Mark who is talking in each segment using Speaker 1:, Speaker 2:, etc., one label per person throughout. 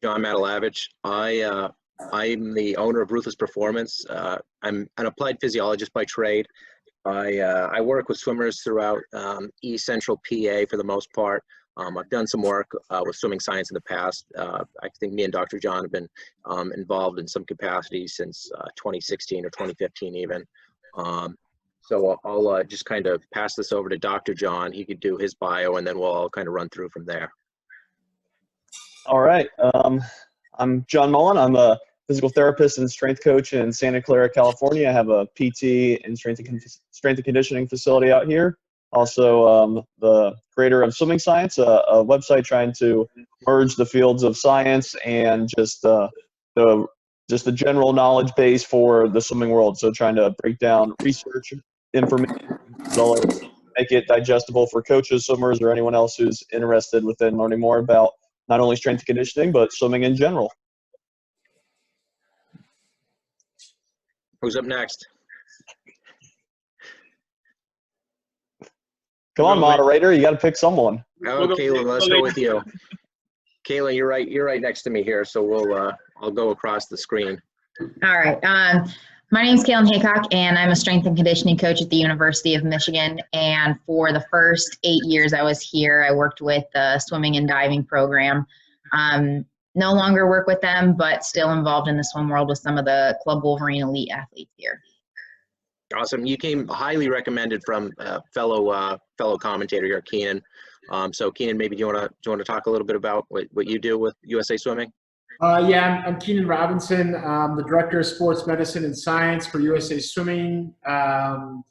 Speaker 1: John Matalavich. I'm the owner of Ruthless Performance. I'm an applied physiologist by trade. I work with swimmers throughout East Central PA for the most part. I've done some work with swimming science in the past. I think me and Dr. John have been involved in some capacity since 2016 or 2015 even. So I'll just kind of pass this over to Dr. John. He could do his bio, and then we'll all kind of run through from there.
Speaker 2: All right. I'm John Mullen. I'm a physical therapist and strength coach in Santa Clara, California. I have a PT and strength and conditioning facility out here. Also, the creator of Swimming Science, a website trying to merge the fields of science and just the general knowledge base for the swimming world. So trying to break down research information as well as make it digestible for coaches, swimmers, or anyone else who's interested within learning more about not only strength and conditioning, but swimming in general.
Speaker 1: Who's up next?
Speaker 2: Come on, moderator, you got to pick someone.
Speaker 1: Oh, Katlyn, let's go with you. Katlyn, you're right next to me here, so I'll go across the screen.
Speaker 3: All right. My name is Katlyn Haycock, and I'm a strength and conditioning coach at the University of Michigan. And for the first 8 years I was here, I worked with the swimming and diving program. No longer work with them, but still involved in the swim world with some of the Club Wolverine elite athletes here.
Speaker 1: Awesome. You came highly recommended from fellow commentator here, Keenan. So Keenan, maybe do you want to talk a little bit about what you do with USA Swimming?
Speaker 4: Yeah, I'm Keenan Robinson. I'm the Director of Sports Medicine and Science for USA Swimming. Got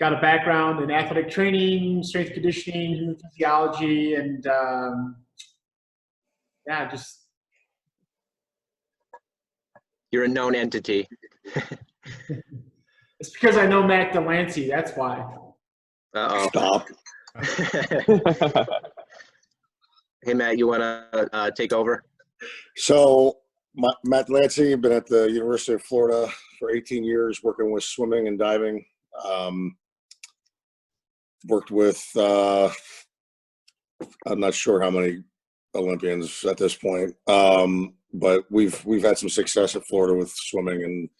Speaker 4: a background in athletic training, strength conditioning, human physiology, and yeah, just.
Speaker 1: You're a known entity.
Speaker 4: It's because I know Matt DeLancey, that's why.
Speaker 1: Uh-oh.
Speaker 2: Stop.
Speaker 1: Hey, Matt, you want to take over?
Speaker 5: So, Matt DeLancey, been at the University of Florida for 18 years, working with swimming and diving. Worked with, I'm not sure how many Olympians at this point, but we've had some success at Florida with swimming, and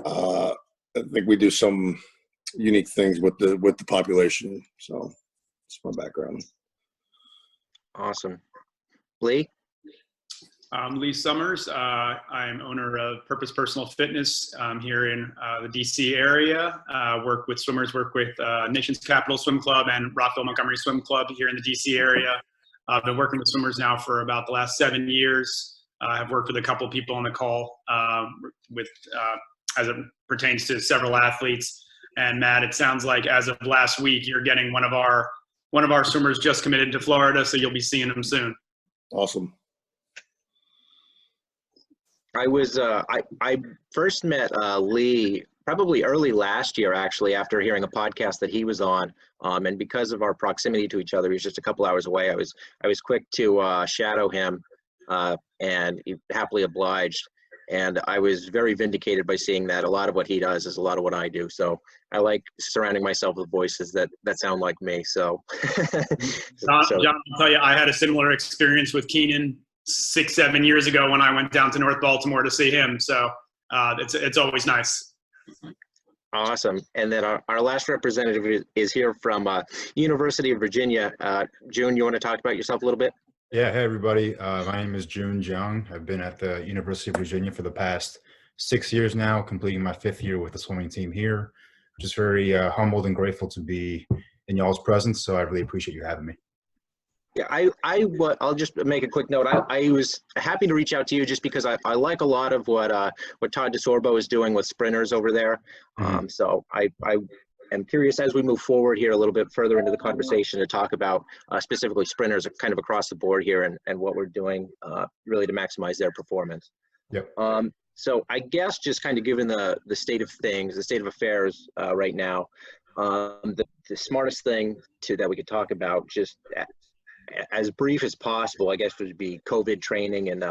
Speaker 5: I think we do some unique things with the population. So that's my background.
Speaker 1: Awesome. Lee?
Speaker 6: I'm Lee Sommers. I'm owner of Purpose Personal Fitness here in the DC area. Work with swimmers, work with Nation's Capital Swim Club and Rockville Montgomery Swim Club here in the DC area. I've been working with swimmers now for about the last 7 years. I've worked with a couple people on the call as it pertains to several athletes. And Matt, it sounds like as of last week, you're getting one of our swimmers just committed to Florida, so you'll be seeing them soon.
Speaker 5: Awesome.
Speaker 1: I first met Lee probably early last year, actually, after hearing a podcast that he was on, and because of our proximity to each other, he was just a couple hours away. I was quick to shadow him, and he happily obliged. And I was very vindicated by seeing that a lot of what he does is a lot of what I do. So I like surrounding myself with voices that sound like me. So,
Speaker 6: John, I'll tell you, I had a similar experience with Keenan 6-7 years ago when I went down to North Baltimore to see him. So it's always nice.
Speaker 1: Awesome. And then our last representative is here from University of Virginia. June, you want to talk about yourself a little bit?
Speaker 7: Yeah, hey everybody. My name is Jeong. I've been at the University of Virginia for the past 6 years now, completing my 5th year with the swimming team here. Just very humbled and grateful to be in y'all's presence, so I really appreciate you having me.
Speaker 1: Yeah, I'll just make a quick note. I was happy to reach out to you just because I like a lot of what Todd DeSorbo is doing with sprinters over there.
Speaker 7: Mm-hmm.
Speaker 1: So I am curious as we move forward here a little bit further into the conversation to talk about specifically sprinters kind of across the board here and what we're doing really to maximize their performance.
Speaker 7: Yep.
Speaker 1: So I guess just kind of given the state of things, the state of affairs right now, the smartest thing that we could talk about just as brief as possible, I guess, would be COVID training and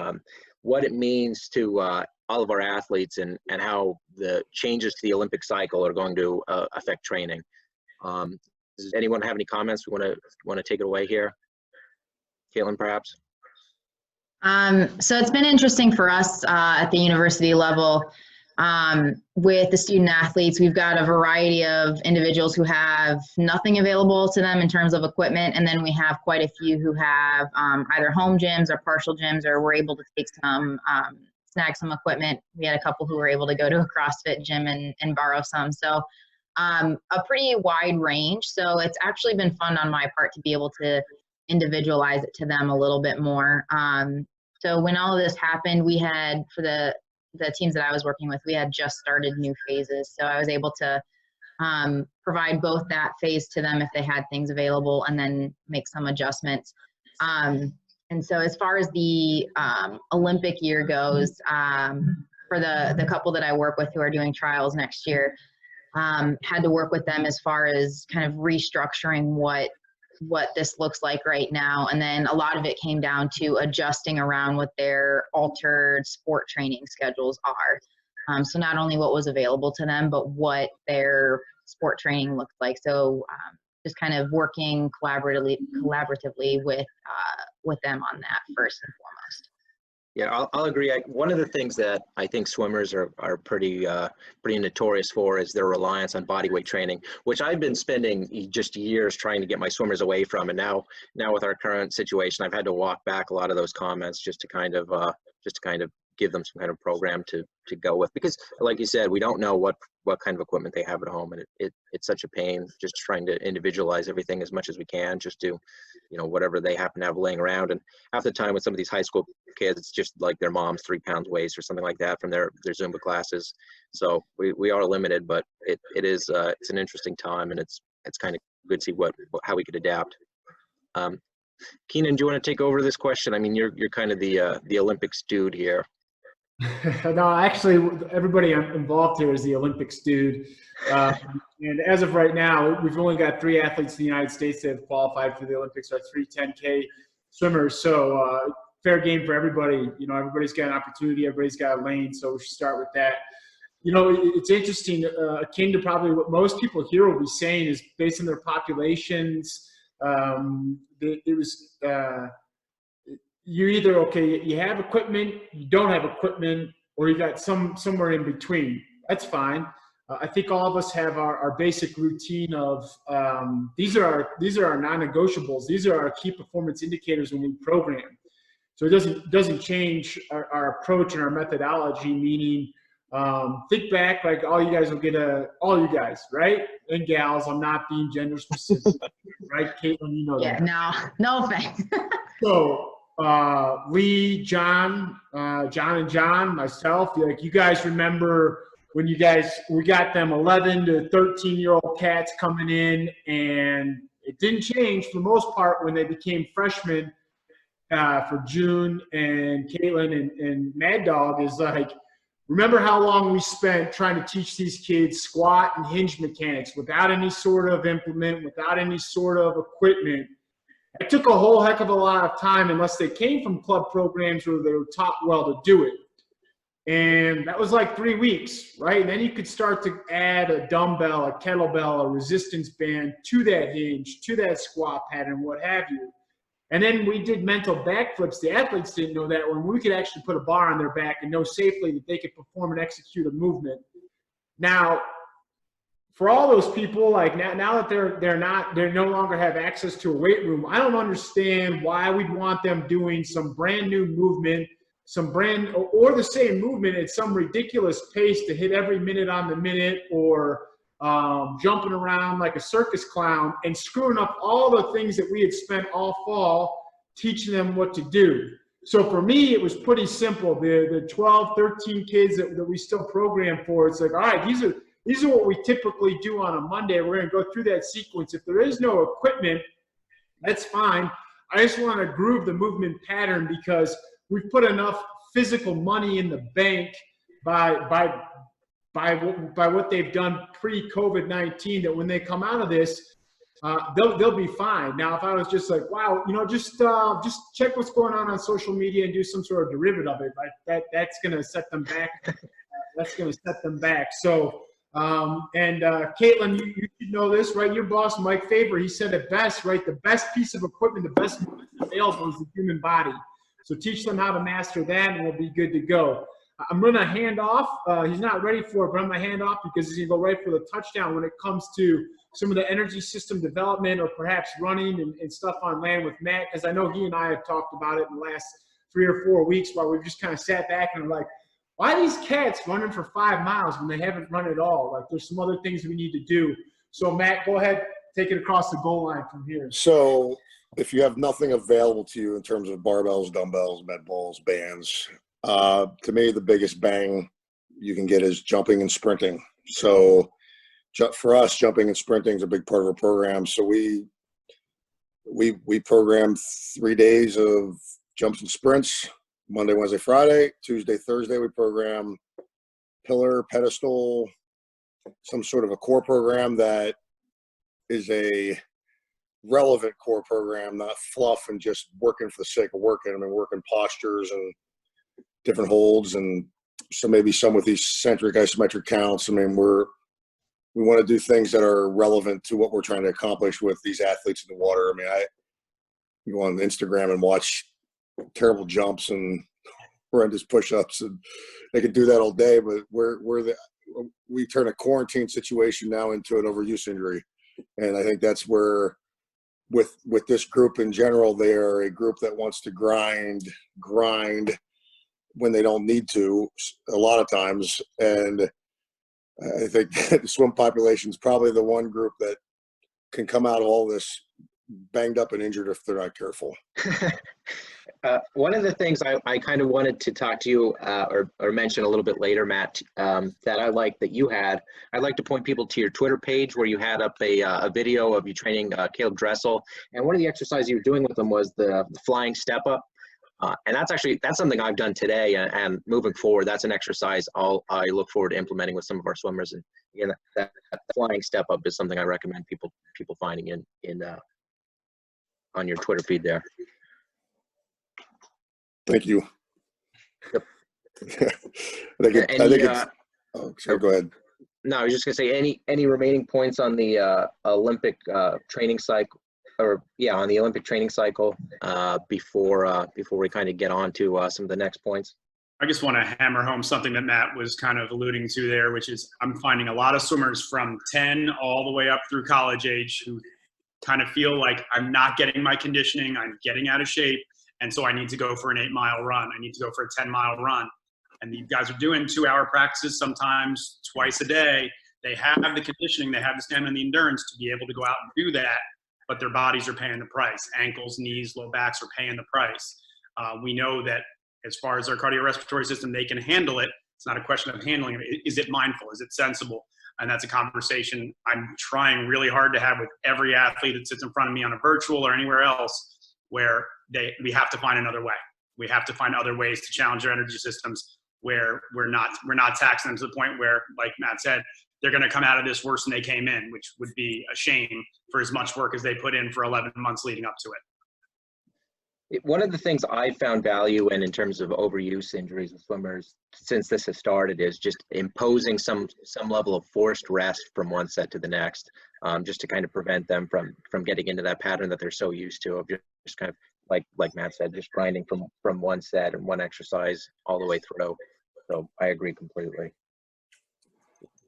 Speaker 1: what it means to all of our athletes and how the changes to the Olympic cycle are going to affect training. Does anyone have any comments? We want to take it away here? Katlyn, perhaps?
Speaker 3: So it's been interesting for us at the university level. With the student athletes, we've got a variety of individuals who have nothing available to them in terms of equipment, and then we have quite a few who have either home gyms or partial gyms, or were able to take some, snag some equipment. We had a couple who were able to go to a CrossFit gym and borrow some. So a pretty wide range. So it's actually been fun on my part to be able to individualize it to them a little bit more. So when all of this happened, we had, for the teams that I was working with, we had just started new phases. So I was able to provide both that phase to them if they had things available, and then make some adjustments. And so as far as the Olympic year goes, for the couple that I work with who are doing trials next year, had to work with them as far as kind of restructuring what this looks like right now. And then a lot of it came down to adjusting around what their altered sport training schedules are. So not only what was available to them, but what their sport training looked like. So just kind of working collaboratively with them on that first and foremost.
Speaker 1: Yeah, I'll agree. One of the things that I think swimmers are pretty notorious for is their reliance on bodyweight training, which I've been spending just years trying to get my swimmers away from. And now with our current situation, I've had to walk back a lot of those comments just to kind of give them some kind of program to go with, because like you said, we don't know what kind of equipment they have at home, and it's such a pain just trying to individualize everything as much as we can, just to, whatever they happen to have laying around. And half the time with some of these high school kids, it's just like their mom's 3 pounds waist or something like that from their Zumba classes. So we are limited, but it's an interesting time, and it's kind of good to see how we could adapt. Keenan, do you want to take over this question? I mean, you're kind of the Olympics dude here.
Speaker 4: No, actually, everybody involved here is the Olympics dude. And as of right now, we've only got 3 athletes in the United States that have qualified for the Olympics, our 3 10K swimmers. So fair game for everybody. Everybody's got an opportunity. Everybody's got a lane. So we should start with that. It's interesting. Akin to probably what most people here will be saying is based on their populations. You're either, you have equipment, you don't have equipment, or you got somewhere in between. That's fine. I think all of us have our basic routine of these are our non-negotiables. These are our key performance indicators when we program. So it doesn't change our approach and our methodology. Meaning, think back, like all you guys will get all you guys, right, and gals. I'm not being gender specific, right, Katlyn? You know that.
Speaker 3: Yeah, no offense.
Speaker 4: So. Lee, John, and John, myself, like you guys remember when we got them 11 to 13-year-old cats coming in, and it didn't change for the most part when they became freshmen for June and Katlyn and Mad Dog is like, remember how long we spent trying to teach these kids squat and hinge mechanics without any sort of implement, without any sort of equipment. It took a whole heck of a lot of time unless they came from club programs where they were taught well to do it. And that was like 3 weeks, right? And then you could start to add a dumbbell, a kettlebell, a resistance band to that hinge, to that squat pattern, what have you. And then we did mental backflips. The athletes didn't know that when we could actually put a bar on their back and know safely that they could perform and execute a movement. Now, for all those people, like now that they no longer have access to a weight room, I don't understand why we'd want them doing some brand new movement, or the same movement at some ridiculous pace to hit every minute on the minute, or jumping around like a circus clown and screwing up all the things that we had spent all fall teaching them what to do. So for me, it was pretty simple. The 12, 13 kids that we still program for, it's like, all right, these are what we typically do on a Monday. We're going to go through that sequence. If there is no equipment, that's fine. I just want to groove the movement pattern because we've put enough physical money in the bank by what they've done pre-COVID-19 that when they come out of this, they'll be fine. Now, if I was just like, wow, just check what's going on social media and do some sort of derivative of it, like that's going to set them back. That's going to set them back. So. Katlyn, you should know this, right? Your boss, Mike Faber, he said it best, right? The best piece of equipment, the best available is the human body. So teach them how to master that, and we'll be good to go. I'm going to hand off. He's not ready for it, but I'm going to hand off because he's going to go right for the touchdown when it comes to some of the energy system development or perhaps running and stuff on land with Matt, because I know he and I have talked about it in the last 3 or 4 weeks while we've just kind of sat back and like, why are these cats running for 5 miles when they haven't run at all? Like, there's some other things we need to do. So, Matt, go ahead, take it across the goal line from here.
Speaker 5: So if you have nothing available to you in terms of barbells, dumbbells, med balls, bands, to me, the biggest bang you can get is jumping and sprinting. So for us, jumping and sprinting is a big part of our program. So we program 3 days of jumps and sprints, Monday, Wednesday, Friday. Tuesday, Thursday, we program pillar, pedestal, some sort of a core program that is a relevant core program, not fluff and just working for the sake of working. I mean, working postures and different holds, and so maybe some with eccentric isometric counts. I mean, we want to do things that are relevant to what we're trying to accomplish with these athletes in the water. I mean, you go on Instagram and watch terrible jumps and horrendous push-ups, and they can do that all day, but we turn a quarantine situation now into an overuse injury. And I think that's where with this group in general, they are a group that wants to grind when they don't need to a lot of times. And I think the swim population is probably the one group that can come out of all this banged up and injured if they're not careful.
Speaker 1: One of the things I kind of wanted to talk to you or mention a little bit later, Matt, that I like that you had, I'd like to point people to your Twitter page where you had up a video of you training Caleb Dressel. And one of the exercises you were doing with them was the flying step up. And that's something I've done today, and moving forward, that's an exercise I look forward to implementing with some of our swimmers. And again, that flying step up is something I recommend people finding in on your Twitter feed there.
Speaker 5: Thank you.
Speaker 1: Yep.
Speaker 5: I think it's sorry, go ahead.
Speaker 1: No, I was just gonna say, any remaining points on the Olympic training cycle, or on the Olympic training cycle before we kind of get on to some of the next points?
Speaker 6: I just want to hammer home something that Matt was kind of alluding to there, which is I'm finding a lot of swimmers from 10 all the way up through college age who kind of feel like I'm not getting my conditioning, I'm getting out of shape, and so I need to go for an 8-mile run. I need to go for a 10-mile run. And these guys are doing 2-hour practices sometimes twice a day. They have the conditioning, they have the stamina and the endurance to be able to go out and do that, but their bodies are paying the price. Ankles, knees, low backs are paying the price. We know that as far as our cardiorespiratory system, they can handle it. It's not a question of handling it. Is it mindful? Is it sensible? And that's a conversation I'm trying really hard to have with every athlete that sits in front of me on a virtual or anywhere else, where we have to find another way. We have to find other ways to challenge their energy systems where we're not taxing them to the point where, like Matt said, they're going to come out of this worse than they came in, which would be a shame for as much work as they put in for 11 months leading up to it.
Speaker 1: One of the things I found value in terms of overuse injuries with swimmers since this has started is just imposing some level of forced rest from one set to the next, just to kind of prevent them from getting into that pattern that they're so used to of just kind of like Matt said, just grinding from one set and one exercise all the way through. So I agree completely.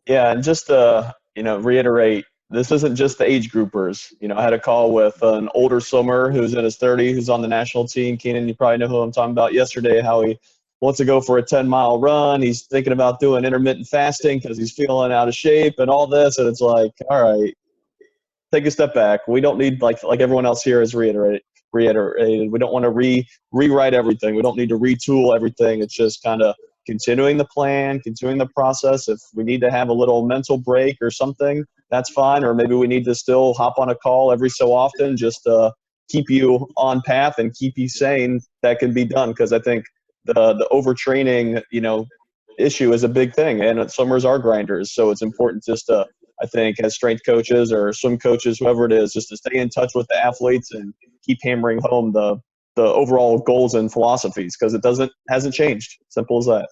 Speaker 2: Yeah, and just to reiterate, this isn't just the age groupers. I had a call with an older swimmer who's in his 30s, who's on the national team. Keenan, you probably know who I'm talking about yesterday, how he wants to go for a 10-mile run. He's thinking about doing intermittent fasting because he's feeling out of shape and all this. And it's like, all right, take a step back. We don't need, like everyone else here has reiterated, we don't want to rewrite everything. We don't need to retool everything. It's just kind of continuing the plan, continuing the process. If we need to have a little mental break or something, that's fine. Or maybe we need to still hop on a call every so often just to keep you on path and keep you sane. That can be done, because I think the overtraining, issue is a big thing, and swimmers are grinders. So it's important just to, I think, as strength coaches or swim coaches, whoever it is, just to stay in touch with the athletes and keep hammering home the overall goals and philosophies, because it hasn't changed. Simple as that.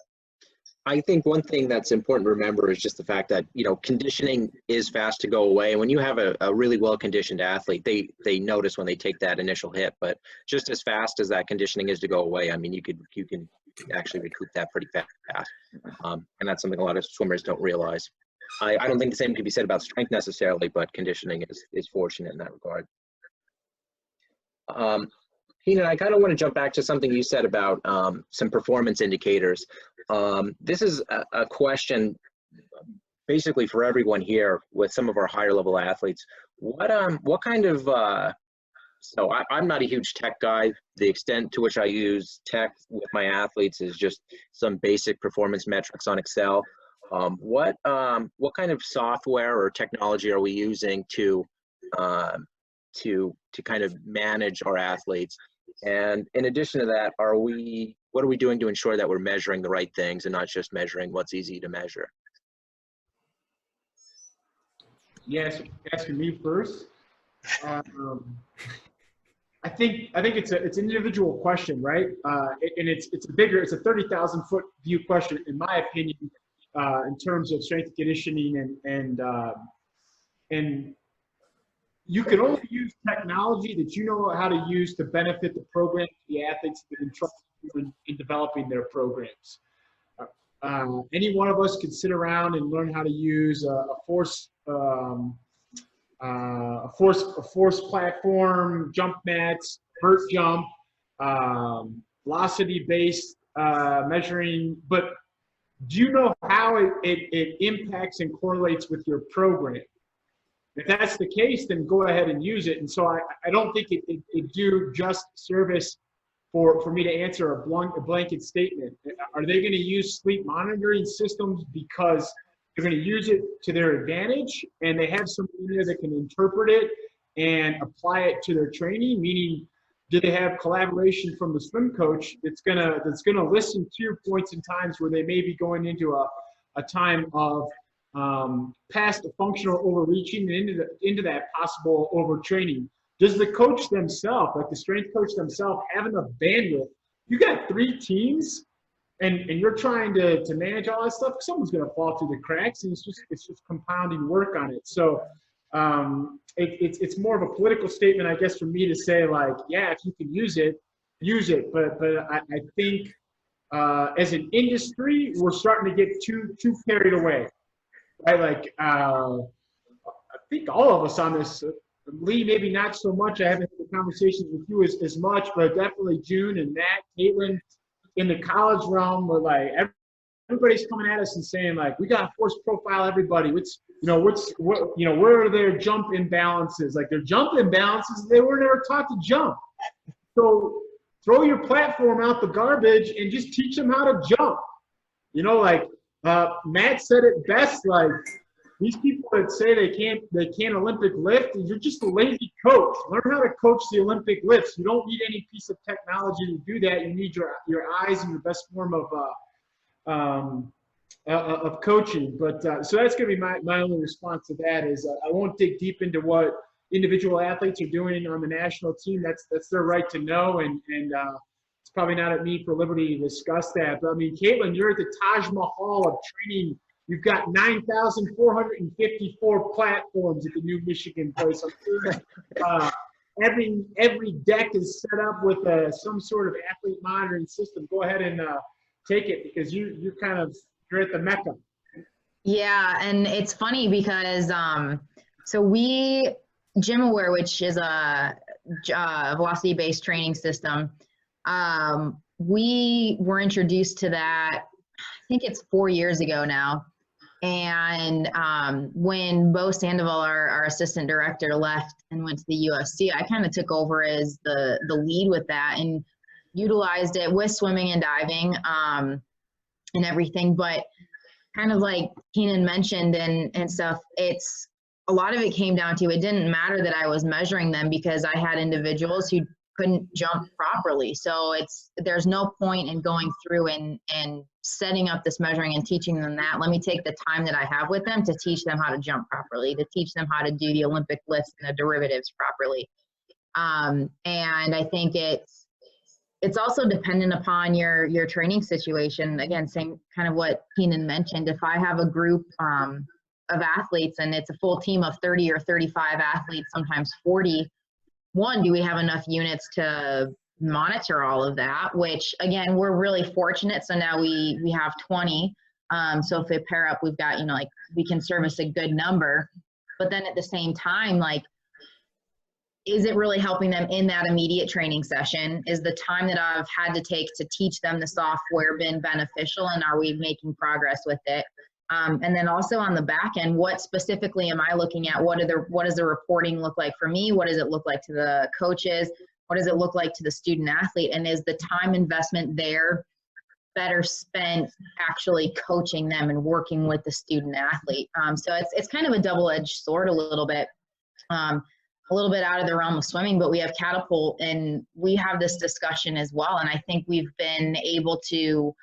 Speaker 1: I think one thing that's important to remember is just the fact that, you know, conditioning is fast to go away. And when you have a really well-conditioned athlete, they notice when they take that initial hit, but just as fast as that conditioning is to go away, I mean, you can actually recoup that pretty fast. And that's something a lot of swimmers don't realize. I don't think the same can be said about strength necessarily, but conditioning is fortunate in that regard. Keenan, I kind of want to jump back to something you said about some performance indicators. This is a question basically for everyone here with some of our higher level athletes. What kind of, so I'm not a huge tech guy. The extent to which I use tech with my athletes is just some basic performance metrics on Excel. What kind of software or technology are we using to kind of manage our athletes? And in addition to that, what are we doing to ensure that we're measuring the right things and not just measuring what's easy to measure?
Speaker 4: Yes, asking me first. I think it's an individual question, right? And it's a 30,000 foot view question, in my opinion, in terms of strength and conditioning and you can only use technology that you know how to use to benefit the program, the athletes that entrusted you in developing their programs. Any one of us can sit around and learn how to use a force platform, jump mats, vert jump, velocity-based measuring, but do you know how it impacts and correlates with your program? If that's the case, then go ahead and use it. And so I don't think it do just service for me to answer a blanket statement. Are they going to use sleep monitoring systems because they're going to use it to their advantage and they have somebody in there that can interpret it and apply it to their training? Meaning, do they have collaboration from the swim coach that's gonna listen to your points and times where they may be going into a time of past functional overreaching and into that possible overtraining? Does the coach themselves, like the strength coach themselves, have enough bandwidth? You got 3 teams and you're trying to manage all that stuff, someone's gonna fall through the cracks, and it's just compounding work on it. So it's more of a political statement, I guess, for me to say, like, yeah, if you can use it, use it. But I think as an industry, we're starting to get too carried away. Right, like I think all of us on this, Lee, maybe not so much. I haven't had the conversations with you as much, but definitely June and Matt, Katlyn, in the college realm, we're like everybody's coming at us and saying, like, we got to force profile everybody. Where are their jump imbalances? Like, their jump imbalances, they were never taught to jump. So throw your platform out the garbage and just teach them how to jump. You know, like. Matt said it best, like, these people that say they can't Olympic lift, you're just a lazy coach. Learn how to coach the Olympic lifts. You don't need any piece of technology to do that. You need your eyes and the best form of coaching. But so that's going to be my only response to that is I won't dig deep into what individual athletes are doing on the national team. That's their right to know, and it's probably not at me for liberty to discuss that. But I mean, Katlyn, you're at the Taj Mahal of training. You've got 9,454 platforms at the new Michigan place. I'm sure every deck is set up with some sort of athlete monitoring system. Go ahead and take it, because you're at the Mecca.
Speaker 3: Yeah, and it's funny because so GymAware, which is a velocity-based training system, we were introduced to that, I think it's 4 years ago now. And when Bo Sandoval, our assistant director, left and went to the UFC, I kind of took over as the lead with that and utilized it with swimming and diving and everything. But kind of like Keenan mentioned and stuff, it's a lot of it came down to, it didn't matter that I was measuring them because I had individuals who couldn't jump properly. So there's no point in going through and setting up this measuring and teaching them that. Let me take the time that I have with them to teach them how to jump properly, to teach them how to do the Olympic lifts and the derivatives properly. And I think it's it's also dependent upon your training situation. Again, same kind of what Keenan mentioned. If I have a group of athletes and it's a full team of 30 or 35 athletes, sometimes 40, do we have enough units to monitor all of that? Which again, we're really fortunate. So now we have 20. So if we pair up, we've got, like we can service a good number. But then at the same time, like, is it really helping them in that immediate training session? Is the time that I've had to take to teach them the software been beneficial, and are we making progress with it? And then also on the back end, what specifically am I looking at? What does the reporting look like for me? What does it look like to the coaches? What does it look like to the student athlete? And is the time investment there better spent actually coaching them and working with the student athlete? So it's kind of a double-edged sword a little bit out of the realm of swimming, but we have catapult and we have this discussion as well. And I think we've been able to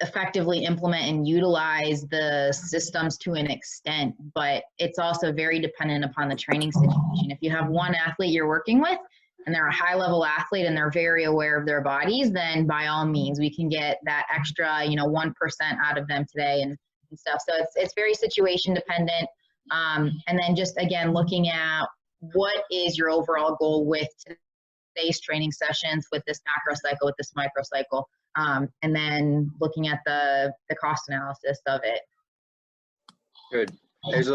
Speaker 3: effectively implement and utilize the systems to an extent, but it's also very dependent upon the training situation. If you have one athlete you're working with and they're a high level athlete and they're very aware of their bodies, then by all means, we can get that extra, 1% out of them today and stuff. So it's very situation dependent. And then just, again, looking at what is your overall goal with today's training sessions, with this macro cycle, with this micro cycle, and then looking at the cost analysis of it.
Speaker 1: Good. There's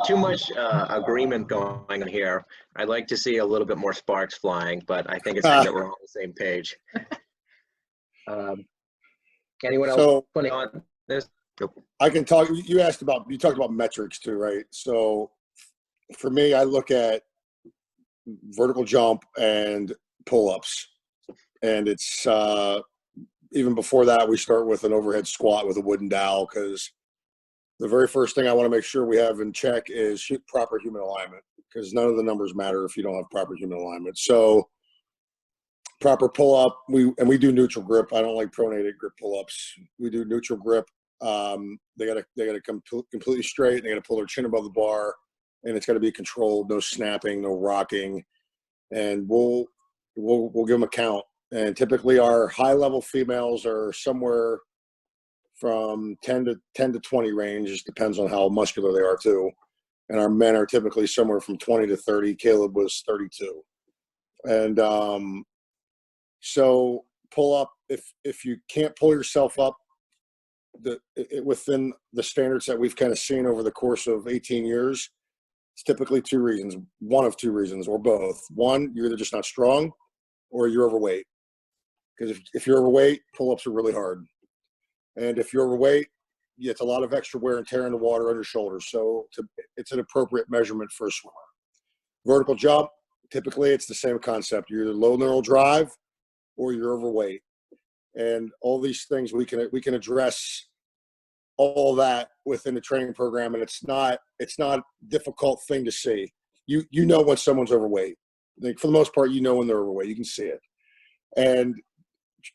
Speaker 1: too much agreement going on here. I'd like to see a little bit more sparks flying, but I think it's time that we're all on the same page. Anyone else putting on this? Nope.
Speaker 5: I can talk. You talked about metrics too, right? So for me, I look at vertical jump and pull-ups, and it's even before that, we start with an overhead squat with a wooden dowel, because the very first thing I want to make sure we have in check is proper human alignment, because none of the numbers matter if you don't have proper human alignment. So proper pull-up, we do neutral grip. I don't like pronated grip pull-ups. We do neutral grip. They gotta come completely straight. They gotta pull their chin above the bar, and it's gotta be controlled. No snapping, no rocking, and we'll give them a count. And typically, our high-level females are somewhere from 10 to 20 range. It depends on how muscular they are too. And our men are typically somewhere from 20 to 30. Caleb was 32. And so pull up. If you can't pull yourself up within the standards that we've kind of seen over the course of 18 years, it's typically two reasons. One of two reasons, or both. One, you're either just not strong, or you're overweight. Because if you're overweight, pull-ups are really hard. And if you're overweight, it's a lot of extra wear and tear in the water on your shoulders. So it's an appropriate measurement for a swimmer. Vertical jump, typically it's the same concept. You're either low neural drive or you're overweight. And all these things we can address all that within the training program, and it's not a difficult thing to see. You know when someone's overweight. Like, for the most part, you know when they're overweight. You can see it. And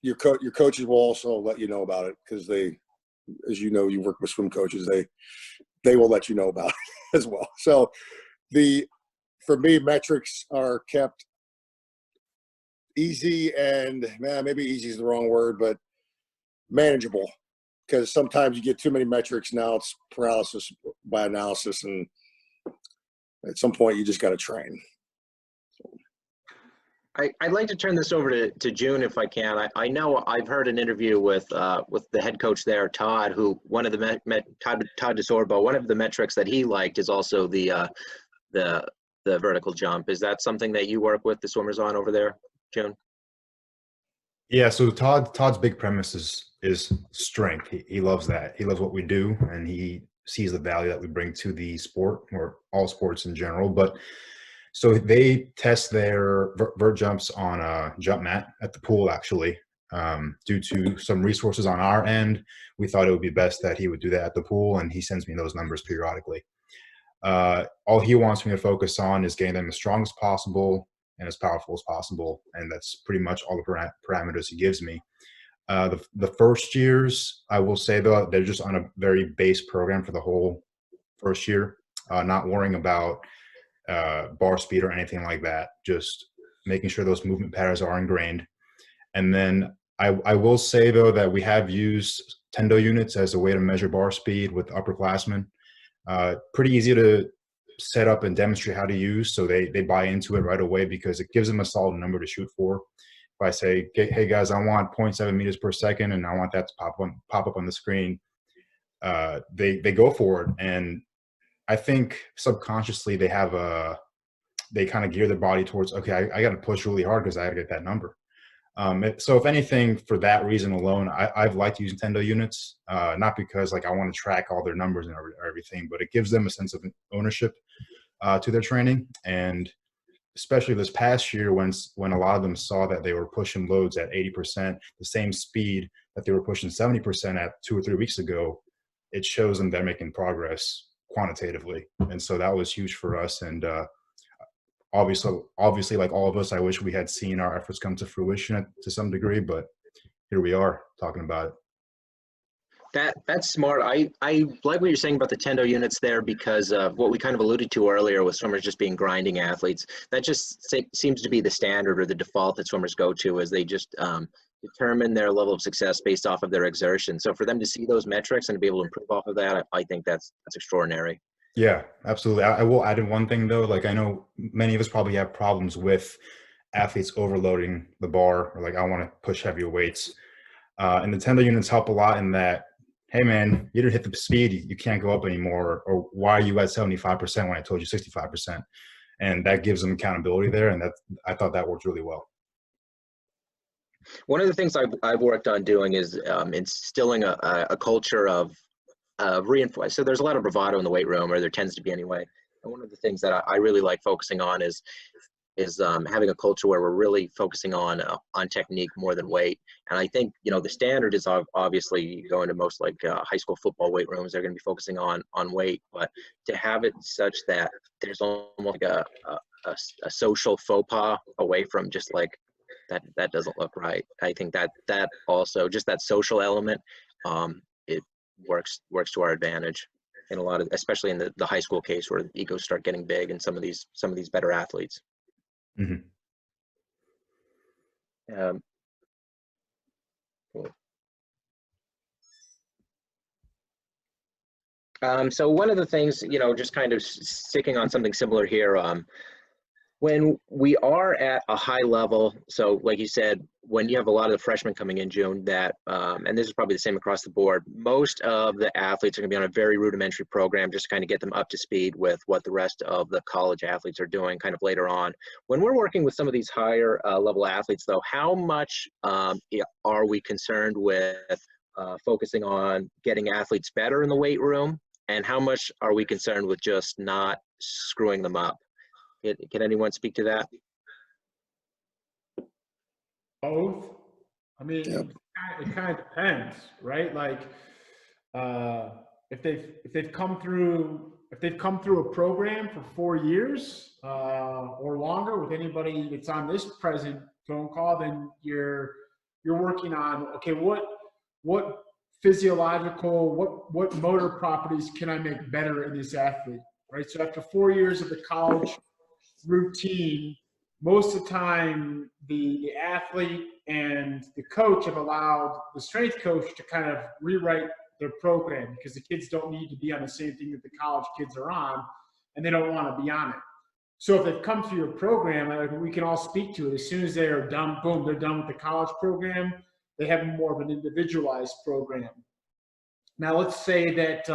Speaker 5: your coaches will also let you know about it, because they, as you know, you work with swim coaches, they will let you know about it as well. So for me, metrics are kept easy, and maybe easy is the wrong word, but manageable, because sometimes you get too many metrics. Now it's paralysis by analysis, and at some point you just got to train.
Speaker 1: I'd like to turn this over to June, if I can. I know I've heard an interview with the head coach there, Todd, who Todd DeSorbo, one of the metrics that he liked is also the vertical jump. Is that something that you work with the swimmers on over there, June?
Speaker 7: Yeah, so Todd's big premise is strength. He loves that. He loves what we do, and he sees the value that we bring to the sport, or all sports in general. But so they test their vert jumps on a jump mat at the pool, actually. Due to some resources on our end, we thought it would be best that he would do that at the pool, and he sends me those numbers periodically. All he wants me to focus on is getting them as strong as possible and as powerful as possible, and that's pretty much all the parameters he gives me. The first years, I will say, though, they're just on a very base program for the whole first year, not worrying about bar speed or anything like that, just making sure those movement patterns are ingrained. And then I will say, though, that we have used Tendo units as a way to measure bar speed with upperclassmen. Pretty easy to set up and demonstrate how to use, so they buy into it right away because it gives them a solid number to shoot for. If I say, hey guys, I want 0.7 meters per second and I want that to pop up on the screen, they go for it. And I think subconsciously they kind of gear their body towards, okay, I got to push really hard because I got to get that number. So if anything, for that reason alone, I've liked using Tendo units, not because like I want to track all their numbers and everything, but it gives them a sense of ownership to their training. And especially this past year when a lot of them saw that they were pushing loads at 80%, the same speed that they were pushing 70% at 2 or 3 weeks ago, it shows them they're making progress quantitatively. And so that was huge for us. And obviously, like all of us, I wish we had seen our efforts come to fruition to some degree, but here we are talking about it.
Speaker 1: That's smart. I like what you're saying about the Tendo units there, because of what we kind of alluded to earlier with swimmers just being grinding athletes. That just seems to be the standard or the default that swimmers go to, is they just determine their level of success based off of their exertion. So for them to see those metrics and to be able to improve off of that, I think that's extraordinary.
Speaker 7: Yeah, absolutely. I will add in one thing though. Like I know many of us probably have problems with athletes overloading the bar, or like I want to push heavier weights. And the Tendo units help a lot in that, hey man, you didn't hit the speed, you can't go up anymore, or why are you at 75% when I told you 65%? And that gives them accountability there, and I thought that worked really well.
Speaker 1: One of the things I've worked on doing is instilling a culture of reinforce. So there's a lot of bravado in the weight room, or there tends to be anyway. And one of the things that I really like focusing on is having a culture where we're really focusing on technique more than weight. And I think, the standard is obviously going to most like high school football weight rooms, they're going to be focusing on weight, but to have it such that there's almost like a social faux pas away from just like that doesn't look right. I think that also, just that social element, it works to our advantage in a lot of, especially in the high school case where egos start getting big and some of these better athletes.
Speaker 7: Mm-hmm.
Speaker 1: Cool. So one of the things, just kind of sticking on something similar here, when we are at a high level, so like you said, when you have a lot of the freshmen coming in, June, that, and this is probably the same across the board, most of the athletes are going to be on a very rudimentary program just to kind of get them up to speed with what the rest of the college athletes are doing kind of later on. When we're working with some of these higher level athletes, though, how much are we concerned with focusing on getting athletes better in the weight room, and how much are we concerned with just not screwing them up? Can anyone speak to that?
Speaker 4: Both. I mean, it kind of depends, right? Like, if they've come through a program for 4 years or longer with anybody that's on this present phone call, then you're working on, okay, what physiological, what motor properties can I make better in this athlete, right? So after 4 years of the college routine, most of the time the athlete and the coach have allowed the strength coach to kind of rewrite their program, because the kids don't need to be on the same thing that the college kids are on, and they don't want to be on it. So if they've come through your program, we can all speak to it. As soon as they are done, boom, they're done with the college program. They have more of an individualized program. Now let's say that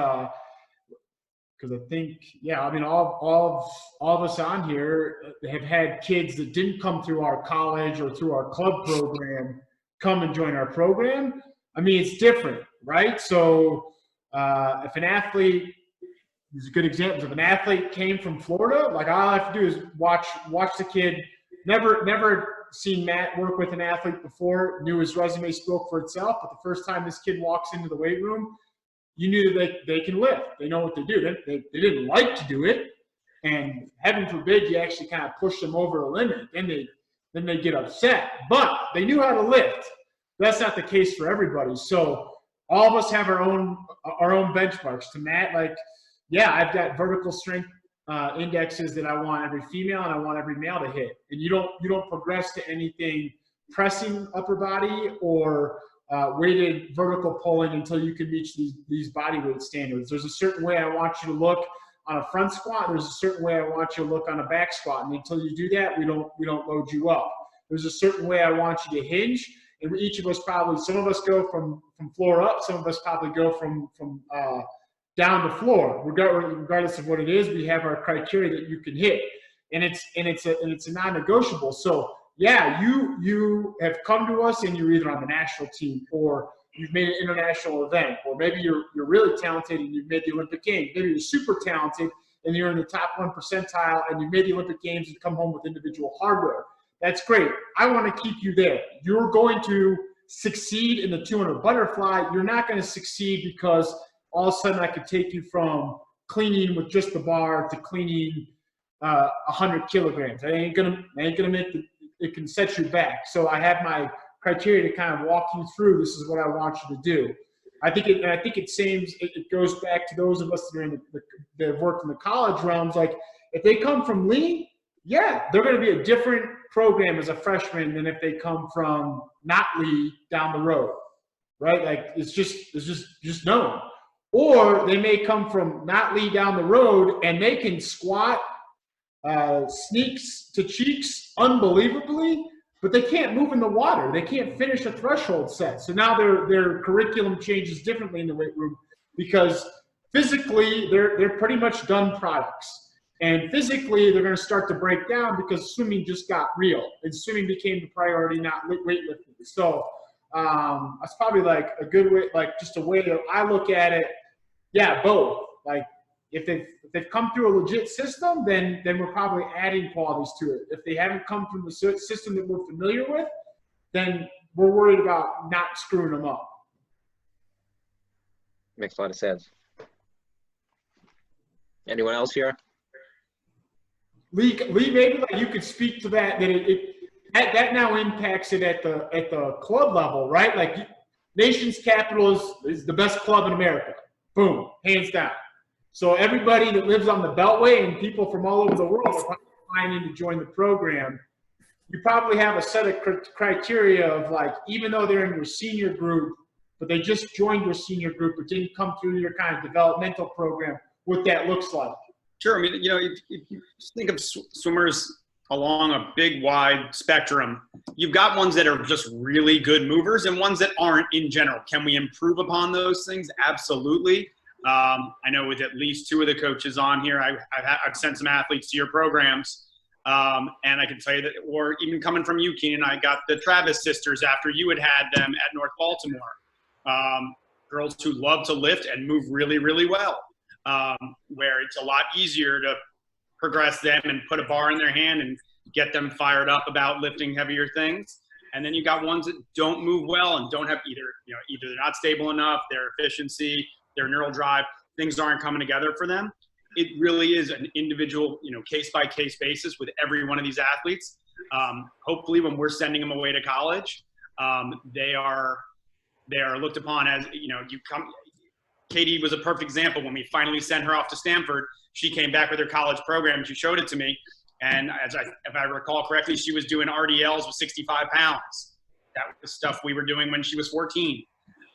Speaker 4: because I think, I mean, all of us on here have had kids that didn't come through our college or through our club program come and join our program. I mean, it's different, right? So if an athlete, these are good examples, if an athlete came from Florida, like all I have to do is watch the kid, never seen Matt work with an athlete before, knew his resume spoke for itself, but the first time this kid walks into the weight room, you knew that they can lift. They know what to do. They didn't like to do it, and heaven forbid you actually kind of push them over a limit. Then they get upset. But they knew how to lift. That's not the case for everybody. So all of us have our own benchmarks. To Matt, like, I've got vertical strength indexes that I want every female and I want every male to hit. And you don't progress to anything pressing upper body or weighted vertical pulling until you can reach these body weight standards. There's a certain way I want you to look on a front squat. There's a certain way I want you to look on a back squat. And until you do that, we don't load you up. There's a certain way I want you to hinge. And each of us probably, some of us go from floor up, some of us probably go from down to floor. Regardless of what it is, we have our criteria that you can hit. And it's a non-negotiable. So yeah, you have come to us and you're either on the national team or you've made an international event, or maybe you're really talented and you've made the Olympic Games. Maybe you're super talented and you're in the top 1 percentile and you've made the Olympic Games and come home with individual hardware. That's great. I want to keep you there. You're going to succeed in the 200 butterfly. You're not going to succeed because all of a sudden I could take you from cleaning with just the bar to cleaning 100 kilograms. I ain't gonna make it can set you back. So I have my criteria to kind of walk you through. This is what I want you to do. I think it goes back to those of us that are that have worked in the college realms. Like if they come from lean, yeah, they're going to be a different program as a freshman than if they come from not lean down the road, right? Like it's just known. Or they may come from not lean down the road and they can squat sneaks to cheeks unbelievably, but they can't move in the water. They can't finish a threshold set. So now their curriculum changes differently in the weight room because physically they're pretty much done products. And physically they're going to start to break down because swimming just got real and swimming became the priority, not weightlifting. So that's probably like a good way, like just a way that I look at it. Yeah, both. Like if they've come through a legit system, then we're probably adding qualities to it. If they haven't come from the system that we're familiar with, then we're worried about not screwing them up.
Speaker 1: Makes a lot of sense. Anyone else here?
Speaker 4: Lee, maybe like you could speak to that. That now impacts it at the club level, right? Like Nation's Capital is the best club in America. Boom, hands down. So everybody that lives on the Beltway and people from all over the world are probably flying in to join the program. You probably have a set of criteria of like, even though they're in your senior group, but they just joined your senior group or didn't come through your kind of developmental program, what that looks like.
Speaker 6: Sure. I mean, if you think of swimmers along a big, wide spectrum, you've got ones that are just really good movers and ones that aren't in general. Can we improve upon those things? Absolutely. I know with at least 2 of the coaches on here, I've sent some athletes to your programs. And I can tell you that, or even coming from you, Keenan, I got the Travis sisters after you had them at North Baltimore. Girls who love to lift and move really, really well. Where it's a lot easier to progress them and put a bar in their hand and get them fired up about lifting heavier things. And then you got ones that don't move well and don't have either they're not stable enough, their efficiency, their neural drive, things aren't coming together for them. It really is an individual, case by case basis with every one of these athletes. Hopefully when we're sending them away to college, they are looked upon as, Katie was a perfect example. When we finally sent her off to Stanford, she came back with her college program and she showed it to me. And if I recall correctly, she was doing RDLs with 65 pounds. That was stuff we were doing when she was 14.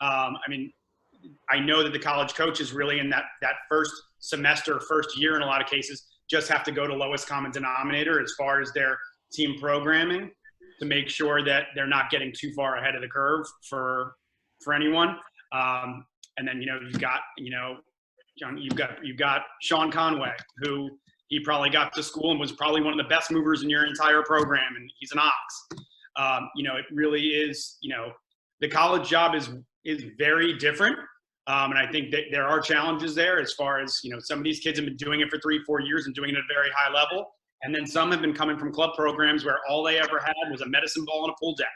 Speaker 6: I know that the college coaches really in that first semester, first year in a lot of cases, just have to go to lowest common denominator as far as their team programming to make sure that they're not getting too far ahead of the curve for anyone. And then, you've got Sean Conway, who he probably got to school and was probably one of the best movers in your entire program, and he's an ox. It really is, the college job is very different. And I think that there are challenges there as far as, some of these kids have been doing it for 3-4 years and doing it at a very high level. And then some have been coming from club programs where all they ever had was a medicine ball and a pull deck.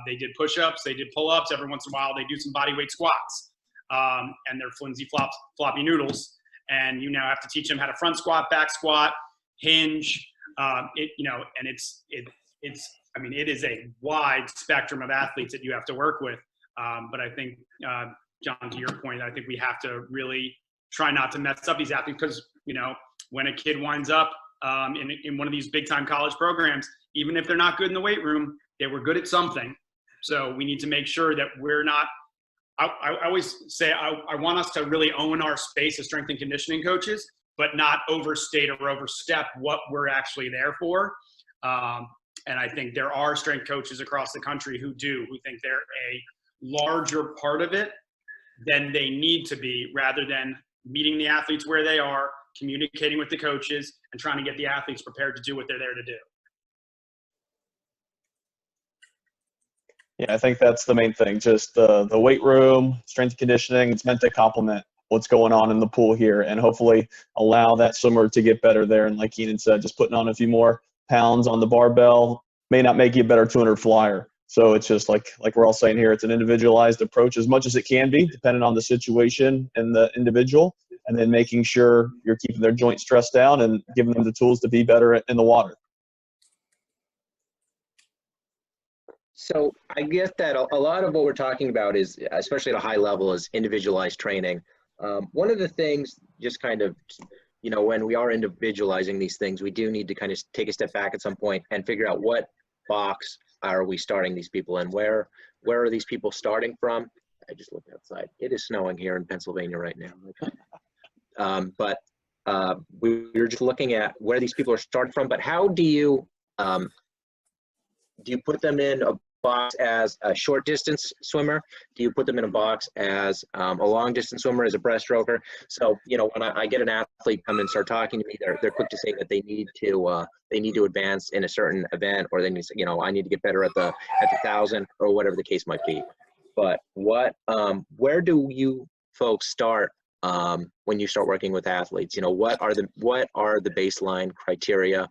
Speaker 6: They did push-ups, they did pull-ups. Every once in a while, they do some body weight squats. And they're flimsy floppy noodles. And you now have to teach them how to front squat, back squat, hinge. And it is a wide spectrum of athletes that you have to work with. But I think, John, to your point, I think we have to really try not to mess up these athletes because, when a kid winds up in one of these big time college programs, even if they're not good in the weight room, they were good at something. So we need to make sure that we're not, I always say I want us to really own our space as strength and conditioning coaches, but not overstate or overstep what we're actually there for. And I think there are strength coaches across the country who think they're a larger part of it than they need to be, rather than meeting the athletes where they are, communicating with the coaches, and trying to get the athletes prepared to do what they're there to do.
Speaker 2: Yeah, I think that's the main thing. Just the weight room, strength and conditioning, it's meant to complement what's going on in the pool here and hopefully allow that swimmer to get better there. And like Keenan said, just putting on a few more pounds on the barbell may not make you a better 200 flyer. So it's just like we're all saying here, it's an individualized approach as much as it can be, depending on the situation and the individual, and then making sure you're keeping their joint stress down and giving them the tools to be better in the water.
Speaker 1: So I get that a lot of what we're talking about is, especially at a high level, is individualized training. One of the things, just kind of, when we are individualizing these things, we do need to kind of take a step back at some point and figure out what box are we starting these people in? Where are these people starting from? I just looked outside. It is snowing here in Pennsylvania right now. But we're just looking at where these people are starting from. But how do you put them in a box as a short distance swimmer? Do you put them in a box as a long distance swimmer, as a breaststroker? So when I get an athlete come and start talking to me, they're quick to say that they need to advance in a certain event, or they need to, I need to get better at the 1,000 or whatever the case might be. But where do you folks start when you start working with athletes? What are the baseline criteria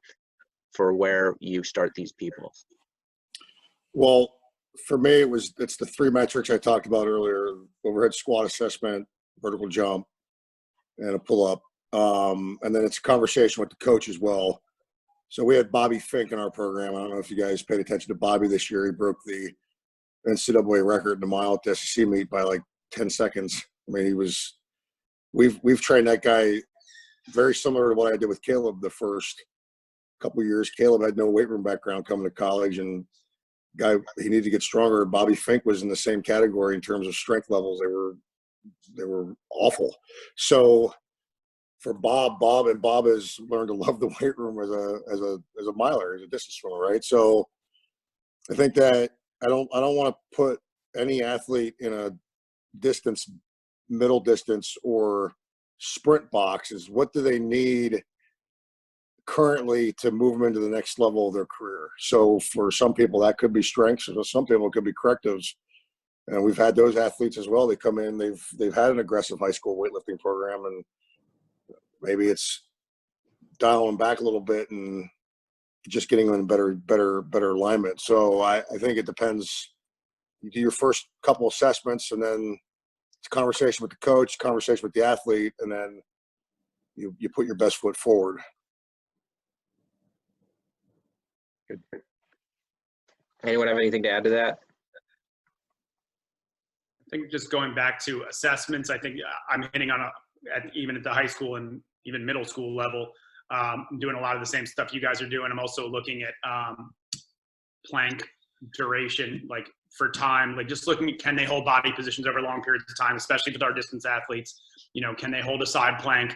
Speaker 1: for where you start these people?
Speaker 5: Well, for me, it's the three metrics I talked about earlier: overhead squat assessment, vertical jump, and a pull-up. And then it's a conversation with the coach as well. So we had Bobby Fink in our program. I don't know if you guys paid attention to Bobby this year. He broke the NCAA record in the mile at the SEC meet by like 10 seconds. I mean, we've trained that guy very similar to what I did with Caleb the first couple of years. Caleb had no weight room background coming to college, and he needed to get stronger. Bobby Fink was in the same category in terms of strength levels. They were awful. So for Bob has learned to love the weight room as a miler, as a distance swimmer, right? So I think that I don't want to put any athlete in a distance, middle distance, or sprint box. Is what do they need currently to move them into the next level of their career? So for some people that could be strengths, for some people it could be correctives, and we've had those athletes as well. They come in, they've had an aggressive high school weightlifting program, and maybe it's dialing back a little bit and just getting them in better alignment. So I think it depends. You do your first couple assessments, and then it's a conversation with the coach, conversation with the athlete, and then you put your best foot forward.
Speaker 1: Good. Anyone have anything to add to that?
Speaker 6: I think just going back to assessments, I think I'm hitting on even at the high school and even middle school level. I'm doing a lot of the same stuff you guys are doing. I'm also looking at plank duration, like for time, like just looking at, can they hold body positions over long periods of time, especially with our distance athletes? Can they hold a side plank?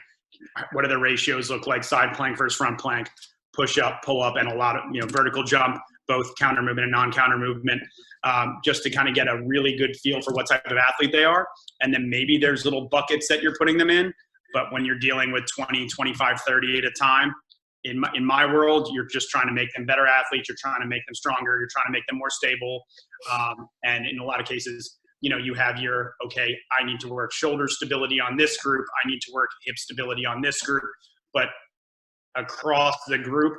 Speaker 6: What do the ratios look like? Side plank versus front plank, push up, pull up, and a lot of, vertical jump, both counter movement and non-counter movement, just to kind of get a really good feel for what type of athlete they are. And then maybe there's little buckets that you're putting them in, but when you're dealing with 20, 25, 30 at a time, in my world, you're just trying to make them better athletes. You're trying to make them stronger. You're trying to make them more stable. And in a lot of cases, you have okay, I need to work shoulder stability on this group. I need to work hip stability on this group. But across the group,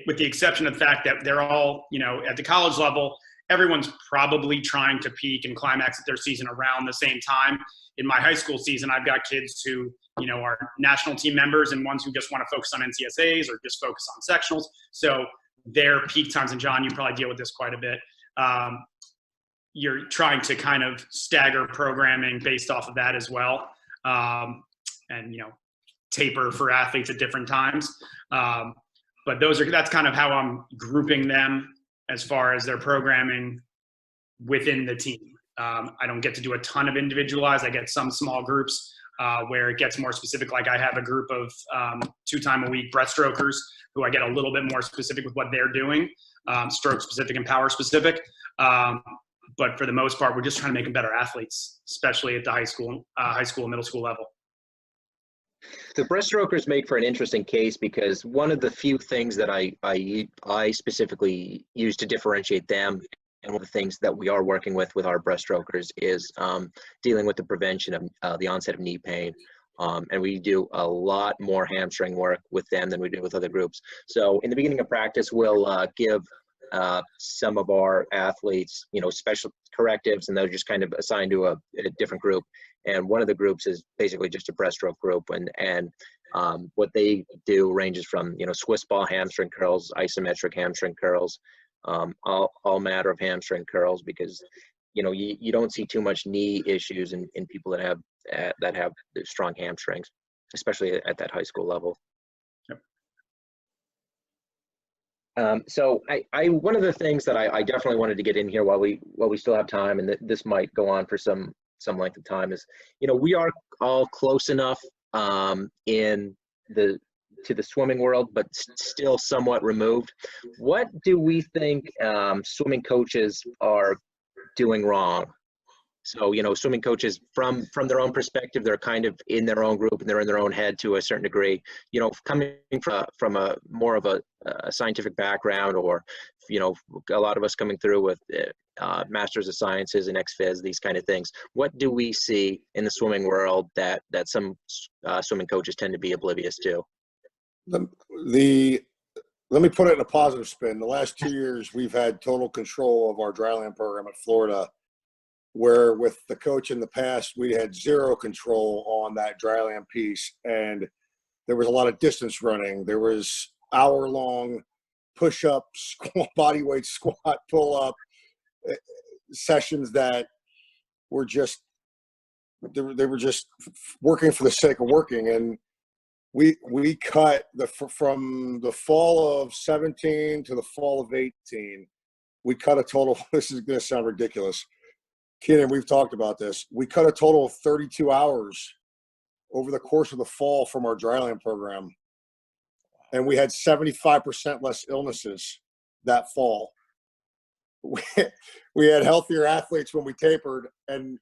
Speaker 6: with the exception of the fact that they're all, at the college level, everyone's probably trying to peak and climax at their season around the same time. In my high school season, I've got kids who, are national team members and ones who just want to focus on NCSAs or just focus on sectionals. So their peak times, and John, you probably deal with this quite a bit. You're trying to kind of stagger programming based off of that as well. And, taper for athletes at different times. But that's kind of how I'm grouping them as far as their programming within the team. I don't get to do a ton of individualized. I get some small groups where it gets more specific. Like I have a group of 2 times a week breaststrokers who I get a little bit more specific with what they're doing, stroke specific and power specific. But for the most part, we're just trying to make them better athletes, especially at the high school and middle school level.
Speaker 1: The breaststrokers make for an interesting case because one of the few things that I specifically use to differentiate them, and one of the things that we are working with our breaststrokers is dealing with the prevention of the onset of knee pain. And we do a lot more hamstring work with them than we do with other groups. So in the beginning of practice, we'll give some of our athletes, special correctives, and they're just kind of assigned to a different group. And one of the groups is basically just a breaststroke group. And what they do ranges from, Swiss ball hamstring curls, isometric hamstring curls, all matter of hamstring curls, because, you don't see too much knee issues in people that have strong hamstrings, especially at that high school level. So one of the things that I definitely wanted to get in here while we still have time, and this might go on for some length of time, is, we are all close enough to the swimming world, but still somewhat removed. What do we think swimming coaches are doing wrong? So, swimming coaches from their own perspective, they're kind of in their own group and they're in their own head to a certain degree. Coming from a more of a scientific background, or, a lot of us coming through with Masters of Sciences and ex-phys, these kind of things. What do we see in the swimming world that some swimming coaches tend to be oblivious to?
Speaker 5: Let me put it in a positive spin. The last 2 years, we've had total control of our dryland program at Florida, where with the coach in the past, we had zero control on that dryland piece. And there was a lot of distance running. There was hour-long push-ups, body weight squat, pull-up sessions that were just, they were just working for the sake of working. And we cut from the fall of 17 to the fall of 18, we cut a total, this is going to sound ridiculous, Keenan, we've talked about this. We cut a total of 32 hours over the course of the fall from our dryland program. And we had 75% less illnesses that fall. We had healthier athletes when we tapered, and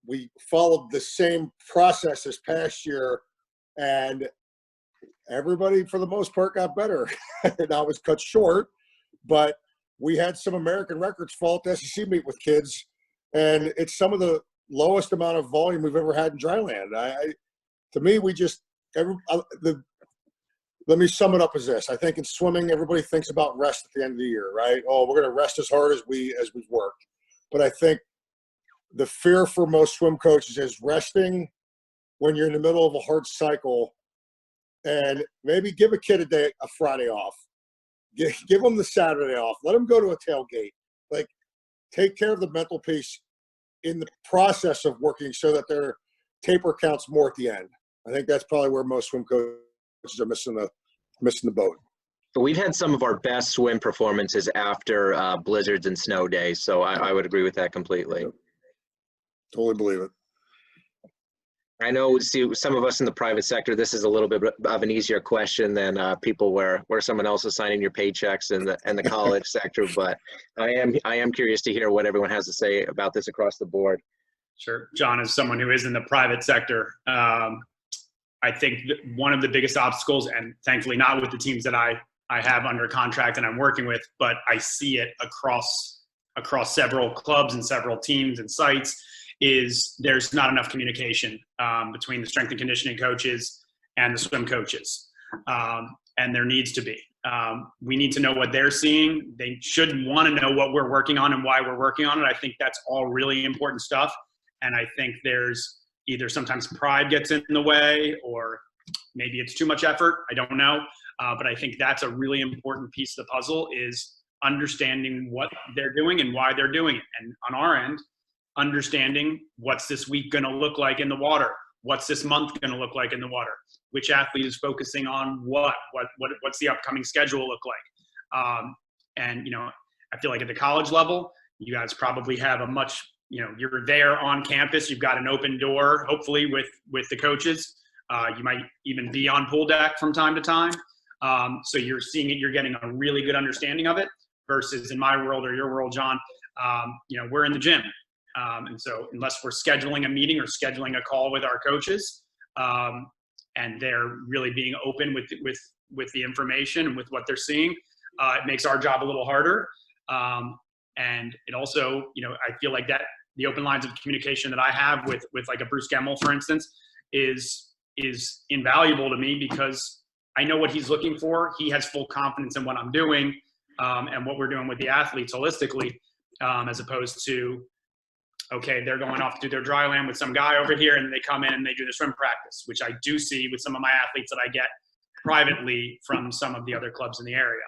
Speaker 5: we followed the same process this past year, and everybody, for the most part, got better. And I was cut short, but we had some American records fall at the SEC meet with kids, and it's some of the lowest amount of volume we've ever had in dryland. To me, let me sum it up as this. I think in swimming, everybody thinks about rest at the end of the year, right? Oh, we're going to rest as hard as we've worked. But I think the fear for most swim coaches is resting when you're in the middle of a hard cycle, and maybe give a kid a Friday off. Give them the Saturday off. Let them go to a tailgate. Like, take care of the mental piece in the process of working so that their taper counts more at the end. I think that's probably where most swim coaches are missing the boat.
Speaker 1: But we've had some of our best swim performances after blizzards and snow days, so I would agree with that completely.
Speaker 5: Totally believe it.
Speaker 1: I know, see, some of us in the private sector, this is a little bit of an easier question than people where someone else is signing your paychecks in the college sector. But I am curious to hear what everyone has to say about this across the board.
Speaker 6: Sure, John, as someone who is in the private sector, I think one of the biggest obstacles, and thankfully not with the teams that I have under contract and I'm working with, but I see it across several clubs and several teams and sites, is there's not enough communication between the strength and conditioning coaches and the swim coaches. And there needs to be. We need to know what they're seeing. They should want to know what we're working on and why we're working on it. I think that's all really important stuff. And I think there's either sometimes pride gets in the way, or maybe it's too much effort. I don't know. But I think that's a really important piece of the puzzle, is understanding what they're doing and why they're doing it. And on our end, understanding what's this week going to look like in the water. what's this month going to look like in the water? Which athlete is focusing on what's the upcoming schedule look like? And, you know, I feel like at the college level, you guys probably have a much, you know, you're there on campus. You've got an open door, hopefully with the coaches. You might even be on pool deck from time to time. So you're seeing it, you're getting a really good understanding of it versus in my world or your world, John, you know, we're in the gym. And so unless we're scheduling a meeting or scheduling a call with our coaches, and they're really being open with the information and with what they're seeing, it makes our job a little harder. And it also, you know, I feel like that the open lines of communication that I have with like a Bruce Gemmell, for instance, is invaluable to me because I know what he's looking for. He has full confidence in what I'm doing, and what we're doing with the athletes holistically, as opposed to, okay, they're going off to do their dry land with some guy over here and they come in and they do the swim practice, which I do see with some of my athletes that I get privately from some of the other clubs in the area.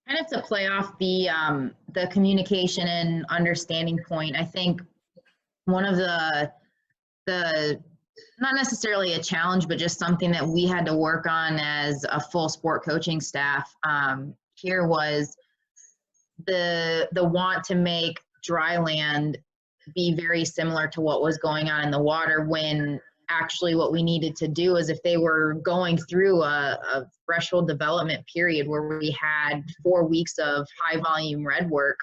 Speaker 3: Kind of to play off the communication and understanding point, I think one of the not necessarily a challenge, but just something that we had to work on as a full sport coaching staff here was the want to make dry land be very similar to what was going on in the water, when actually what we needed to do is if they were going through a threshold development period where we had 4 weeks of high volume red work,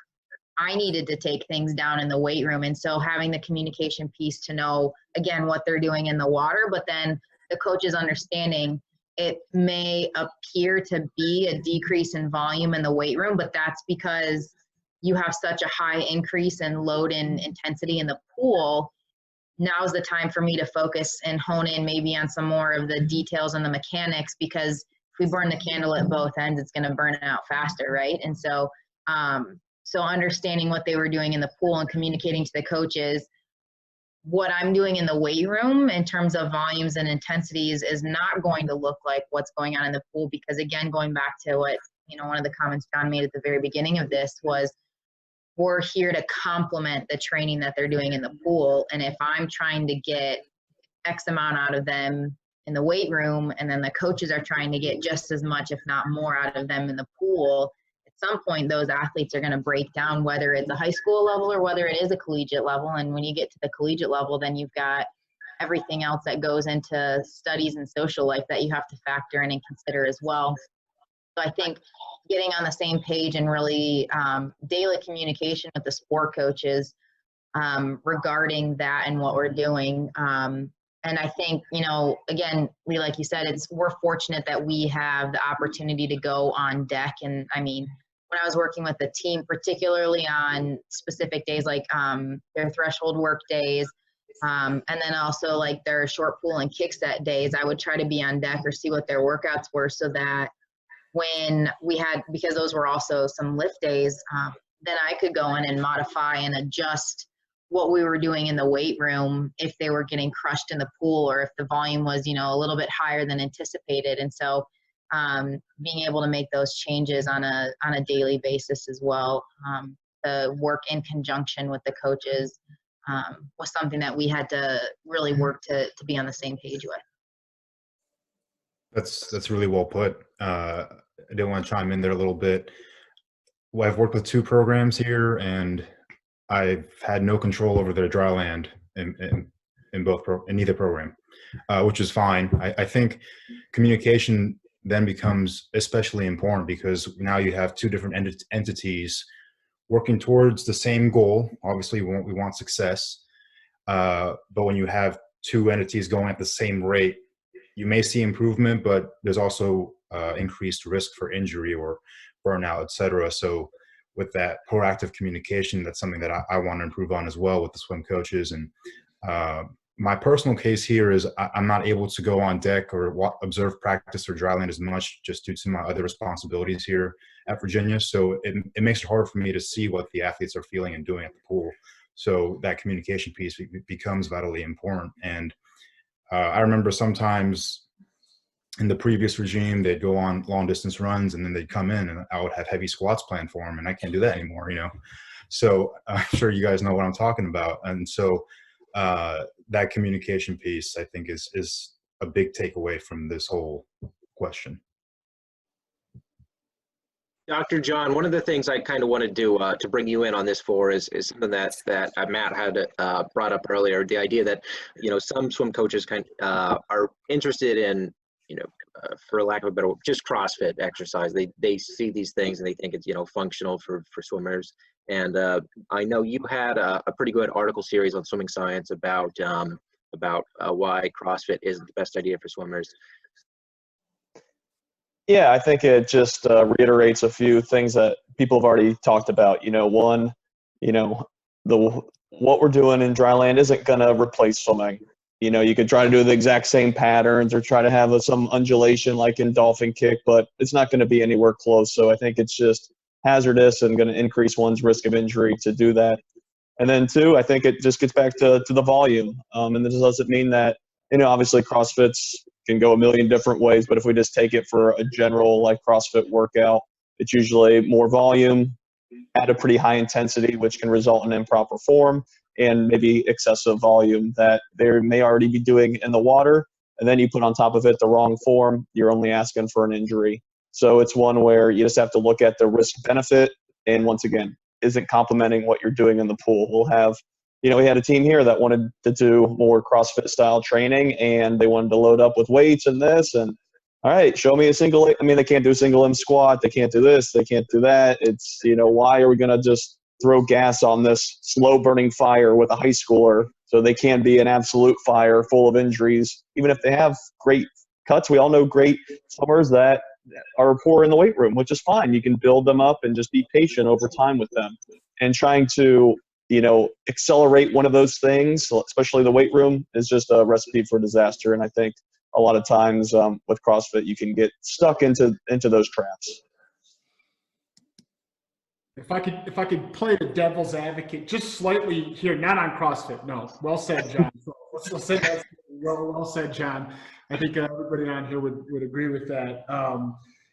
Speaker 3: I needed to take things down in the weight room. And so having the communication piece to know, again, what they're doing in the water, but then the coaches understanding it may appear to be a decrease in volume in the weight room, but that's because you have such a high increase in load and intensity in the pool. Now's the time for me to focus and hone in maybe on some more of the details and the mechanics, because if we burn the candle at both ends, it's going to burn out faster, right? And so, so understanding what they were doing in the pool and communicating to the coaches, what I'm doing in the weight room in terms of volumes and intensities is not going to look like what's going on in the pool. Because again, going back to what, you know, one of the comments John made at the very beginning of this was, we're here to complement the training that they're doing in the pool. And if I'm trying to get X amount out of them in the weight room, and then the coaches are trying to get just as much, if not more, out of them in the pool, at some point those athletes are going to break down, whether it's a high school level or whether it is a collegiate level. And when you get to the collegiate level, then you've got everything else that goes into studies and social life that you have to factor in and consider as well. So I think getting on the same page and really daily communication with the sport coaches regarding that and what we're doing. And I think, you know, again, Lee, like you said, we're fortunate that we have the opportunity to go on deck. And I mean, when I was working with the team, particularly on specific days like their threshold work days, and then also like their short pool and kick set days, I would try to be on deck or see what their workouts were, so that when we had, because those were also some lift days, then I could go in and modify and adjust what we were doing in the weight room if they were getting crushed in the pool, or if the volume was, you know, a little bit higher than anticipated. And so being able to make those changes on a daily basis as well, to work in conjunction with the coaches was something that we had to really work to be on the same page with.
Speaker 7: That's really well put. I did want to chime in there a little bit. Well, I've worked with 2 programs here, and I've had no control over their dry land in either program, which is fine. I think communication then becomes especially important, because now you have 2 different entities working towards the same goal. Obviously, we want success, but when you have 2 entities going at the same rate, you may see improvement, but there's also increased risk for injury or burnout, et cetera. So with that proactive communication, that's something that I want to improve on as well with the swim coaches. And my personal case here is I'm not able to go on deck or observe practice or dry land as much, just due to my other responsibilities here at Virginia. So it makes it hard for me to see what the athletes are feeling and doing at the pool. So that communication piece becomes vitally important. And I remember sometimes in the previous regime, they'd go on long distance runs and then they'd come in and I would have heavy squats planned for them, and I can't do that anymore, you know? So I'm sure you guys know what I'm talking about. And so that communication piece, I think, is a big takeaway from this whole question.
Speaker 1: Dr. John, one of the things I kind of wanted to bring you in on this for is something that Matt had brought up earlier, the idea that, you know, some swim coaches are interested in, you know, for lack of a better word, just CrossFit exercise. They see these things and they think it's, you know, functional for swimmers. And I know you had a pretty good article series on swimming science about why CrossFit isn't the best idea for swimmers.
Speaker 2: Yeah, I think it just reiterates a few things that people have already talked about. You know, one, you know, what we're doing in dry land isn't going to replace swimming. You know, you could try to do the exact same patterns or try to have some undulation like in dolphin kick, but it's not going to be anywhere close. So I think it's just hazardous and going to increase one's risk of injury to do that. And then two, I think it just gets back to the volume. And this doesn't mean that, you know, obviously CrossFits can go a million different ways, but if we just take it for a general like CrossFit workout, it's usually more volume at a pretty high intensity, which can result in improper form and maybe excessive volume that they may already be doing in the water. And then you put on top of it the wrong form, you're only asking for an injury. So it's one where you just have to look at the risk benefit. And once again, is it complementing what you're doing in the pool? We'll have, you know, we had a team here that wanted to do more CrossFit style training and they wanted to load up with weights and this and, all right, show me a single, I mean, they can't do a single M squat. They can't do this. They can't do that. It's, you know, why are we going to just throw gas on this slow burning fire with a high schooler so they can't be an absolute fire full of injuries, even if they have great cuts. We all know great swimmers that are poor in the weight room, which is fine. You can build them up and just be patient over time with them. And trying to, you know, accelerate one of those things, especially the weight room, is just a recipe for disaster. And I think a lot of times with CrossFit, you can get stuck into those traps.
Speaker 4: If I could play the devil's advocate just slightly here, not on CrossFit. No, well said, John. Well said, John. I think everybody on here would agree with that.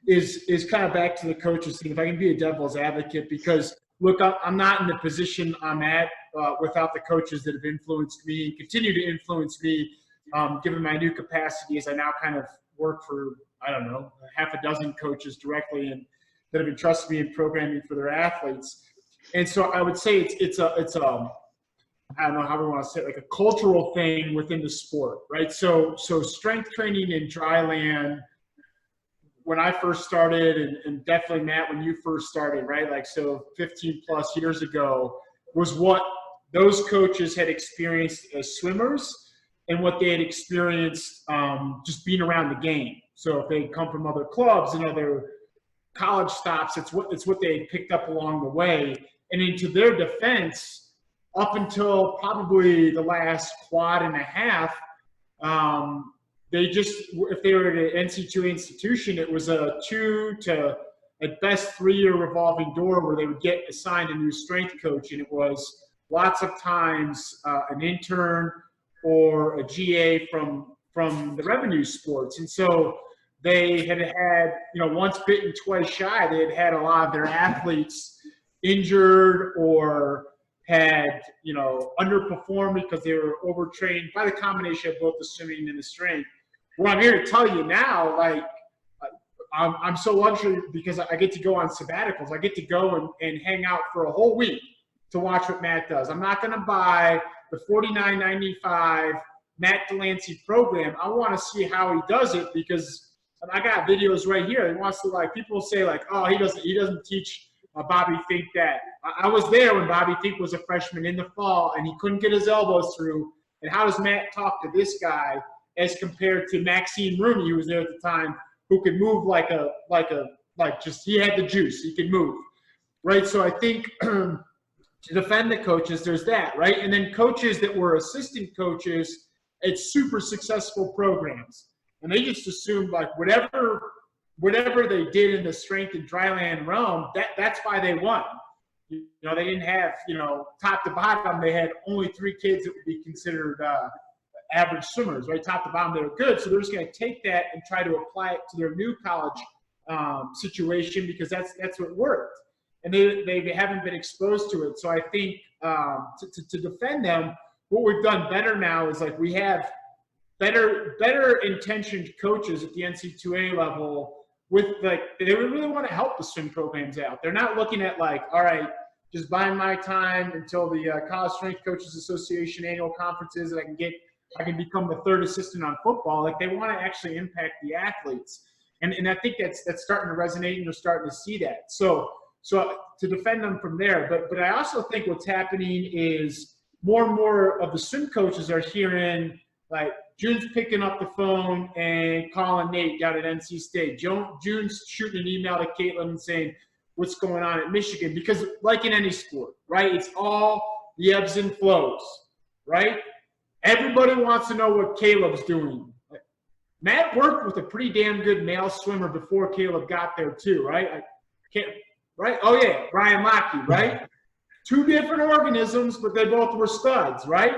Speaker 4: Is kind of back to the coaches thing. If I can be a devil's advocate, because look, I'm not in the position I'm at without the coaches that have influenced me and continue to influence me, given my new capacity as I now kind of work for, I don't know, half a dozen coaches directly and that have entrusted me in programming for their athletes. And so I would say it's a I don't know how we want to say it, like a cultural thing within the sport, right? So strength training in dry land, when I first started, and definitely Matt, when you first started, right? Like, so 15 plus years ago, was what those coaches had experienced as swimmers and what they had experienced just being around the game. So if they come from other clubs and other college stops, it's what they had picked up along the way. And into their defense, up until probably the last quad and a half, they just, if they were at an NC2 institution, it was a 2 to at best 3-year revolving door where they would get assigned a new strength coach. And it was lots of times an intern or a GA from the revenue sports. And so they had, you know, once bitten, twice shy. They had a lot of their athletes injured or had, you know, underperformed because they were overtrained by the combination of both the swimming and the strength. Well, I'm here to tell you now, like, I'm so lucky because I get to go on sabbaticals. I get to go and hang out for a whole week to watch what Matt does. I'm not going to buy the $49.95 Matt DeLancey program. I want to see how he does it because I got videos right here. He wants to, like, people say like, oh, he doesn't teach Bobby Fink that. I was there when Bobby Fink was a freshman in the fall and he couldn't get his elbows through. And how does Matt talk to this guy as compared to Maxine Rooney, who was there at the time, who could move like just, he had the juice, he could move, right? So I think to defend the coaches, there's that, right? And then coaches that were assistant coaches at super successful programs. And they just assumed like whatever they did in the strength and dryland realm, that's why they won. You know, they didn't have, you know, top to bottom, they had only 3 kids that would be considered average swimmers, right? Top to bottom, they were good. So they're just going to take that and try to apply it to their new college situation because that's what worked. And they haven't been exposed to it. So I think to defend them, what we've done better now is like we have better intentioned coaches at the NC2A level with like, they really want to help the swim programs out. They're not looking at like, all right, just buying my time until the College Strength Coaches Association annual conferences and I can become the third assistant on football. Like they want to actually impact the athletes. And I think that's starting to resonate, and they're starting to see that. So to defend them from there, but I also think what's happening is more and more of the swim coaches are hearing like June's picking up the phone and calling Nate down at NC State. June's shooting an email to Katlyn and saying what's going on at Michigan, because like in any sport, right? It's all the ebbs and flows, right? Everybody wants to know what Caleb's doing. Matt worked with a pretty damn good male swimmer before Caleb got there too, right? Right? Oh yeah, Brian Lockheed, right? Two different organisms, but they both were studs, right?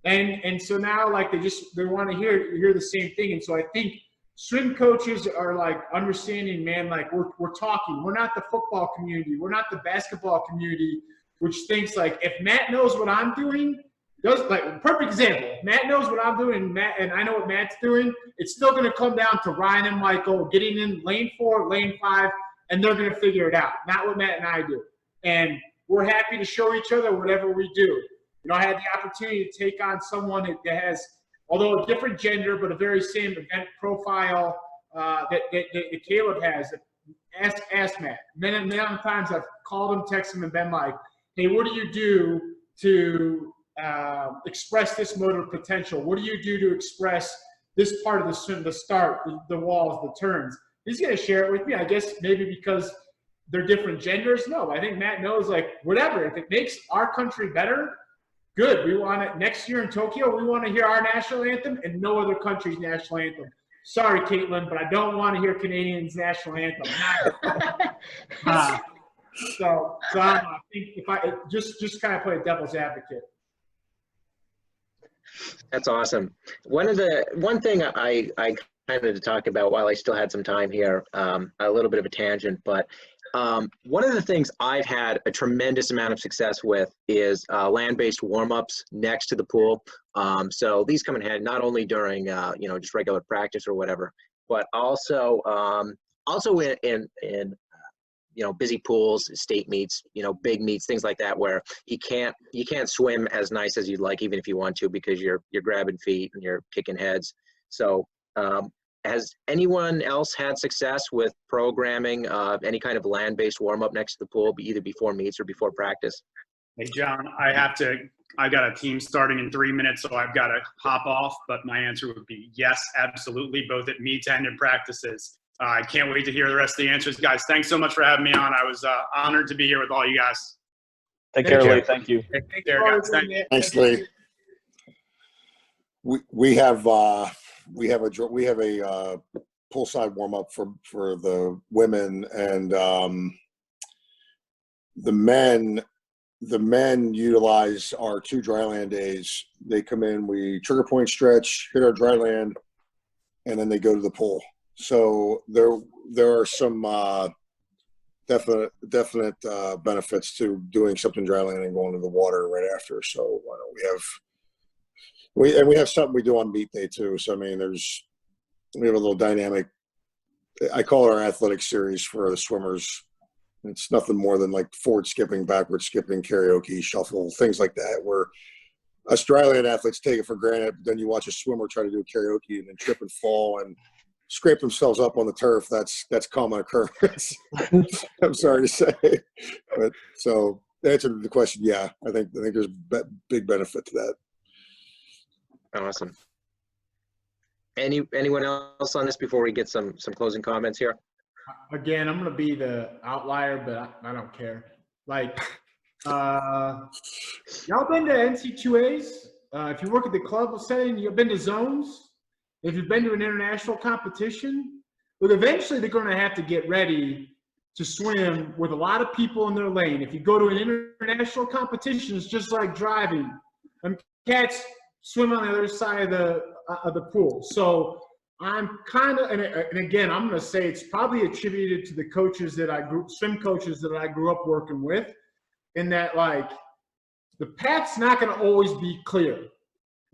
Speaker 4: And so now like they want to hear the same thing. And so I think swim coaches are like understanding, man, like we're talking. We're not the football community. We're not the basketball community, which thinks like if Matt knows what I'm doing, like perfect example. If Matt knows what I'm doing, and I know what Matt's doing, it's still going to come down to Ryan and Michael getting in lane 4, lane 5, and they're going to figure it out. Not what Matt and I do. And we're happy to show each other whatever we do. You know, I had the opportunity to take on someone that has, although a different gender, but a very same event profile that Caleb has. Ask Matt. Many times I've called him, texted him, and been like, hey, what do you do to express this motor potential? What do you do to express this part of the swim, the start, the walls, the turns? He's going to share it with me. I guess maybe because they're different genders. No, I think Matt knows, like, whatever. If it makes our country better, good. We want it next year in Tokyo. We want to hear our national anthem and no other country's national anthem. Sorry, Katlyn, but I don't want to hear Canadians' national anthem. So I think if I just kind of play devil's advocate.
Speaker 1: That's awesome. One thing I kind of to talk about while I still had some time here, a little bit of a tangent, but one of the things I've had a tremendous amount of success with is land-based warm-ups next to the pool. So these come in handy not only during just regular practice or whatever, but also in busy pools, state meets, big meets, things like that, where you can't swim as nice as you'd like, even if you want to, because you're grabbing feet and you're kicking heads. So has anyone else had success with programming any kind of land-based warm-up next to the pool, either before meets or before practice?
Speaker 6: Hey, John, I got a team starting in 3 minutes, so I've got to hop off, but my answer would be yes, absolutely, both at meets and in practices. I can't wait to hear the rest of the answers. Guys, thanks so much for having me on. I was honored to be here with all you guys.
Speaker 2: Take care, Lee. Thank you.
Speaker 6: Take care, guys.
Speaker 5: Thanks, Lee. We have a poolside warm up for the women, and the men utilize our 2 dryland days. They come in, we trigger point stretch, hit our dryland, and then they go to the pool. So there are some definite benefits to doing something dryland and going to the water right after. So we have something we do on meet day too. So I mean, we have a little dynamic. I call it our athletic series for the swimmers. It's nothing more than like forward skipping, backward skipping, karaoke, shuffle, things like that, where us dryland athletes take it for granted. But then you watch a swimmer try to do karaoke and then trip and fall and scrape themselves up on the turf. That's common occurrence. I'm sorry to say, but so the answer to the question, yeah, I think there's big benefit to that.
Speaker 1: Awesome. Anyone else on this before we get some closing comments here?
Speaker 4: Again, I'm going to be the outlier, but I don't care. Like, y'all been to NC2As? If you work at the club setting, you've been to zones? If you've been to an international competition? Look, eventually they're going to have to get ready to swim with a lot of people in their lane. If you go to an international competition, it's just like driving. Cats swim on the other side of the pool. So I'm kind of, and again, I'm going to say it's probably attributed to the coaches swim coaches that I grew up working with, in that, like, the path's not going to always be clear.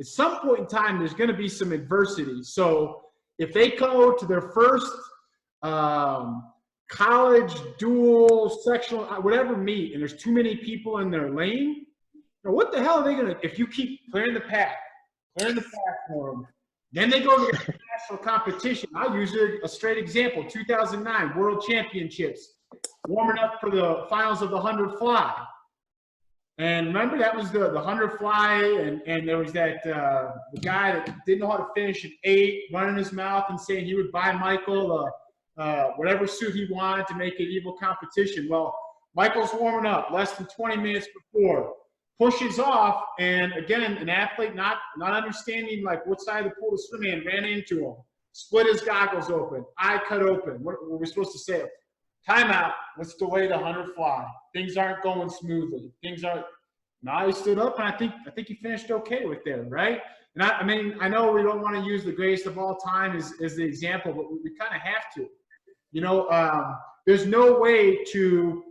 Speaker 4: At some point in time, there's going to be some adversity. So if they go to their first college, dual, sectional, whatever meet, and there's too many people in their lane, what the hell are they going to, if you keep clearing the path for them, then they go to the national competition. I'll use a straight example, 2009 World Championships, warming up for the finals of the 100 fly. And remember, that was the 100 fly, and there was that the guy that didn't know how to finish at 8, running his mouth and saying he would buy Michael whatever suit he wanted to make it evil competition. Well, Michael's warming up less than 20 minutes before, pushes off, and again, an athlete not understanding like what side of the pool to swim in, ran into him, split his goggles open, eye cut open. What were we supposed to say? Timeout. Let's delay the 100 fly. Things aren't going smoothly. Things aren't. Now he stood up, and I think he finished okay with there, right? And I mean, I know we don't want to use the greatest of all time as the example, but we kind of have to. You know, there's no way to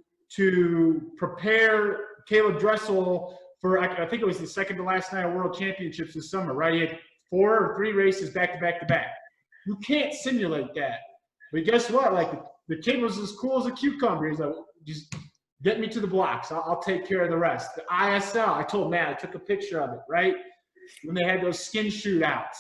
Speaker 4: prepare Caleb Dressel for, I think it was the second to last night of World Championships this summer, right? He had 4 or 3 races back to back to back. You can't simulate that. But guess what? Like, the kid was as cool as a cucumber. He's like, just get me to the blocks. I'll take care of the rest. The ISL, I told Matt, I took a picture of it, right? When they had those skin shootouts.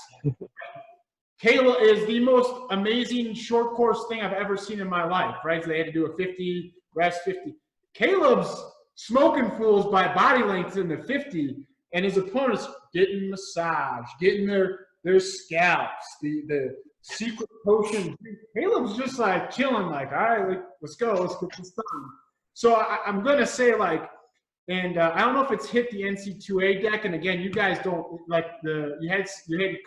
Speaker 4: Kayla is the most amazing short course thing I've ever seen in my life, right? So they had to do a 50, rest 50. Caleb's smoking fools by body length in the 50, and his opponents getting massaged, getting their scalps, the secret potion. Caleb's just like chilling, like, all right, like, let's go, let's get this done. So I'm gonna say, like, and I don't know if it's hit the NC2A deck. And again, you guys don't like you had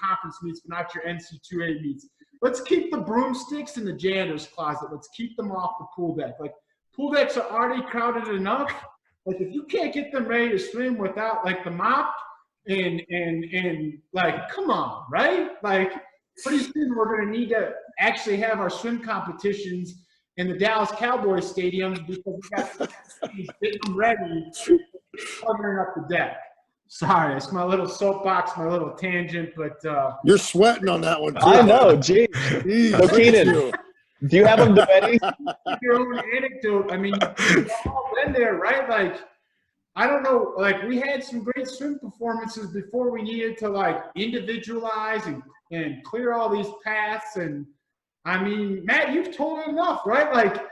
Speaker 4: conference meets, but not your NC2A meets. Let's keep the broomsticks in the janitor's closet. Let's keep them off the pool deck. Like, pool decks are already crowded enough. Like, if you can't get them ready to swim without like the mop and like, come on, right? Like, pretty soon we're gonna need to actually have our swim competitions in the Dallas Cowboys stadium because we got getting them ready, covering up the deck. Sorry, it's my little soapbox, my little tangent, but
Speaker 5: you're sweating on that one too.
Speaker 2: I know, geez. So Keenan, do you have them defending?
Speaker 4: Your own anecdote. I mean, we've all been there, right? Like, I don't know, like, we had some great swim performances before we needed to like individualize and clear all these paths. And I mean, Matt, you've told it enough, right? Like,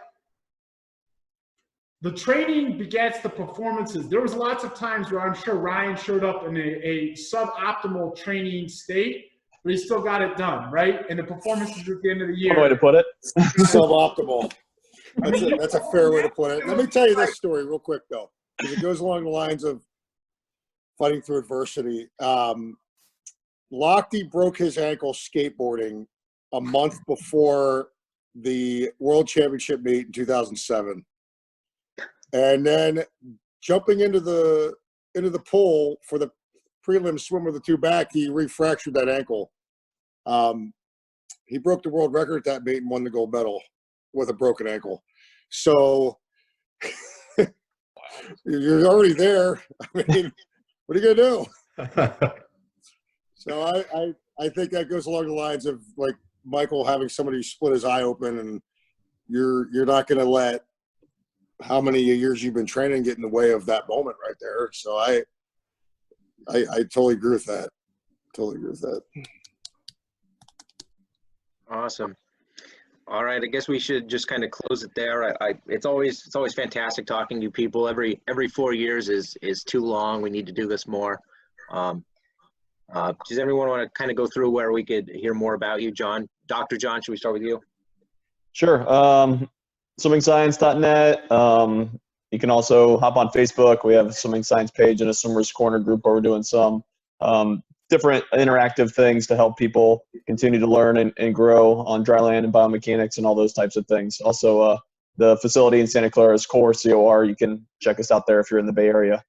Speaker 4: the training begets the performances. There was lots of times where I'm sure Ryan showed up in a suboptimal training state, but he still got it done, right? And the performances at the end of the year.
Speaker 2: Good way to put it.
Speaker 5: Suboptimal. That's a fair way to put it. Let me tell you this story real quick, though, because it goes along the lines of fighting through adversity. Lochte broke his ankle skateboarding a month before the World Championship meet in 2007. And then jumping into the pool for the prelim swim with the 2 back, he refractured that ankle. He broke the world record at that meet and won the gold medal with a broken ankle. So you're already there. I mean, what are you gonna do? So I think that goes along the lines of like Michael having somebody split his eye open, and you're not gonna let how many years you've been training get in the way of that moment right there. So I totally agree with that. Totally agree with that.
Speaker 1: Awesome. All right, I guess we should just kind of close it there. It's always fantastic talking to people. Every 4 years is too long. We need to do this more. Does everyone want to kind of go through where we could hear more about you, John? Dr. John, should we start with you?
Speaker 2: Sure. SwimmingScience.net. You can also hop on Facebook. We have a Swimming Science page and a Swimmers Corner group where we're doing some different interactive things to help people continue to learn and grow on dry land and biomechanics and all those types of things. Also, the facility in Santa Clara is COR, C-O-R. You can check us out there if you're in the Bay Area.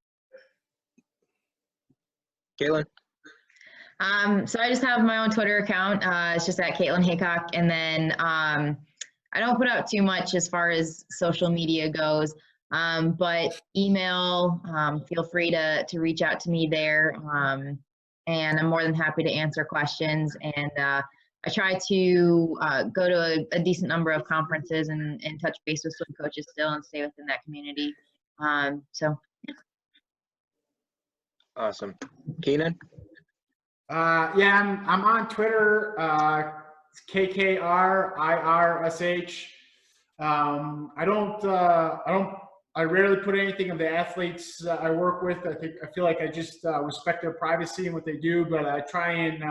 Speaker 1: Katlyn?
Speaker 3: So I just have my own Twitter account. It's just at Katlyn Haycock. And then I don't put out too much as far as social media goes. But email, feel free to reach out to me there. And I'm more than happy to answer questions. And I try to go to a decent number of conferences and touch base with swim coaches still and stay within that community. So, yeah.
Speaker 1: Awesome. Keenan?
Speaker 4: Yeah, I'm on Twitter, KKRIRSH. I rarely put anything of the athletes I work with. I feel like I just respect their privacy and what they do, but I try and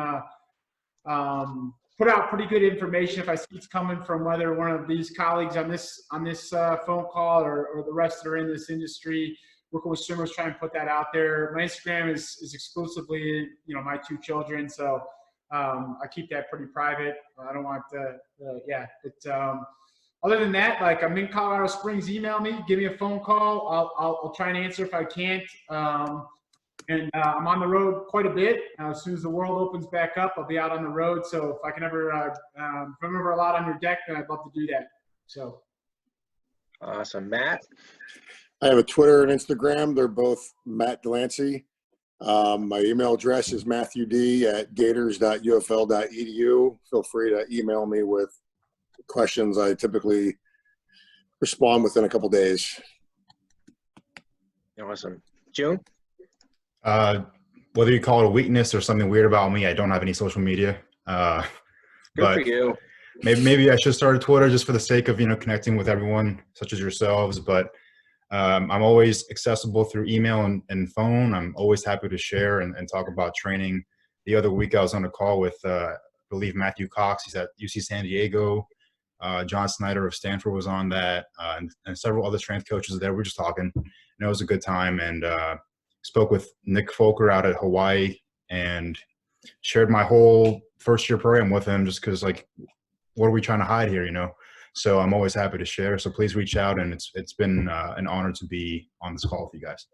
Speaker 4: put out pretty good information if I see it's coming from whether one of these colleagues on this phone call or the rest that are in this industry working with swimmers, try and put that out there. My Instagram is exclusively, my two children, so I keep that pretty private. I don't want to, other than that, like, I'm in Colorado Springs, email me, give me a phone call. I'll try and answer if I can't. And I'm on the road quite a bit. As soon as the world opens back up, I'll be out on the road. So if I can ever, if I'm ever allowed on your deck, then I'd love to do that. So.
Speaker 1: Awesome. Matt?
Speaker 5: I have a Twitter and Instagram. They're both Matt DeLancey. My email address is matthewd@gators.ufl.edu. Feel free to email me with questions. I typically respond within a couple days.
Speaker 1: Awesome. June?
Speaker 7: Whether you call it a weakness or something weird about me, I don't have any social media.
Speaker 1: Good
Speaker 7: but
Speaker 1: for you.
Speaker 7: Maybe I should start a Twitter just for the sake of, connecting with everyone such as yourselves. But I'm always accessible through email and phone. I'm always happy to share and talk about training. The other week I was on a call with, I believe, Matthew Cox. He's at UC San Diego. John Snyder of Stanford was on that, and several other strength coaches there. We were just talking, and it was a good time. And spoke with Nick Folker out at Hawaii and shared my whole first-year program with him just because, like, what are we trying to hide here, So I'm always happy to share. So please reach out, and it's been an honor to be on this call with you guys.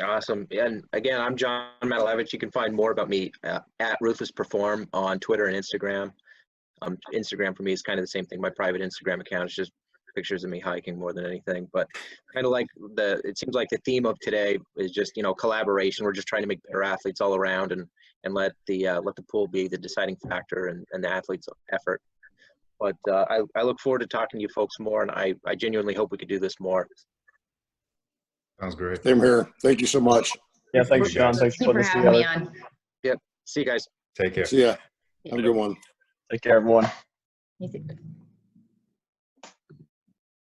Speaker 1: Awesome. And again, I'm John Matalevich. You can find more about me at Ruthless Perform on Twitter and Instagram. Instagram for me is kind of the same thing. My private Instagram account is just pictures of me hiking more than anything. But kind of like it seems like the theme of today is just, collaboration. We're just trying to make better athletes all around and let the pool be the deciding factor and the athlete's effort. But I look forward to talking to you folks more, and I genuinely hope we could do this more.
Speaker 7: Sounds great.
Speaker 5: Same here. Thank you so much.
Speaker 2: Yeah, thanks, John. Thanks for putting this
Speaker 3: having me
Speaker 2: together.
Speaker 3: on.
Speaker 1: Yep. See you guys.
Speaker 7: Take care.
Speaker 5: See ya. Have a good one.
Speaker 2: Take care, everyone.
Speaker 3: You too.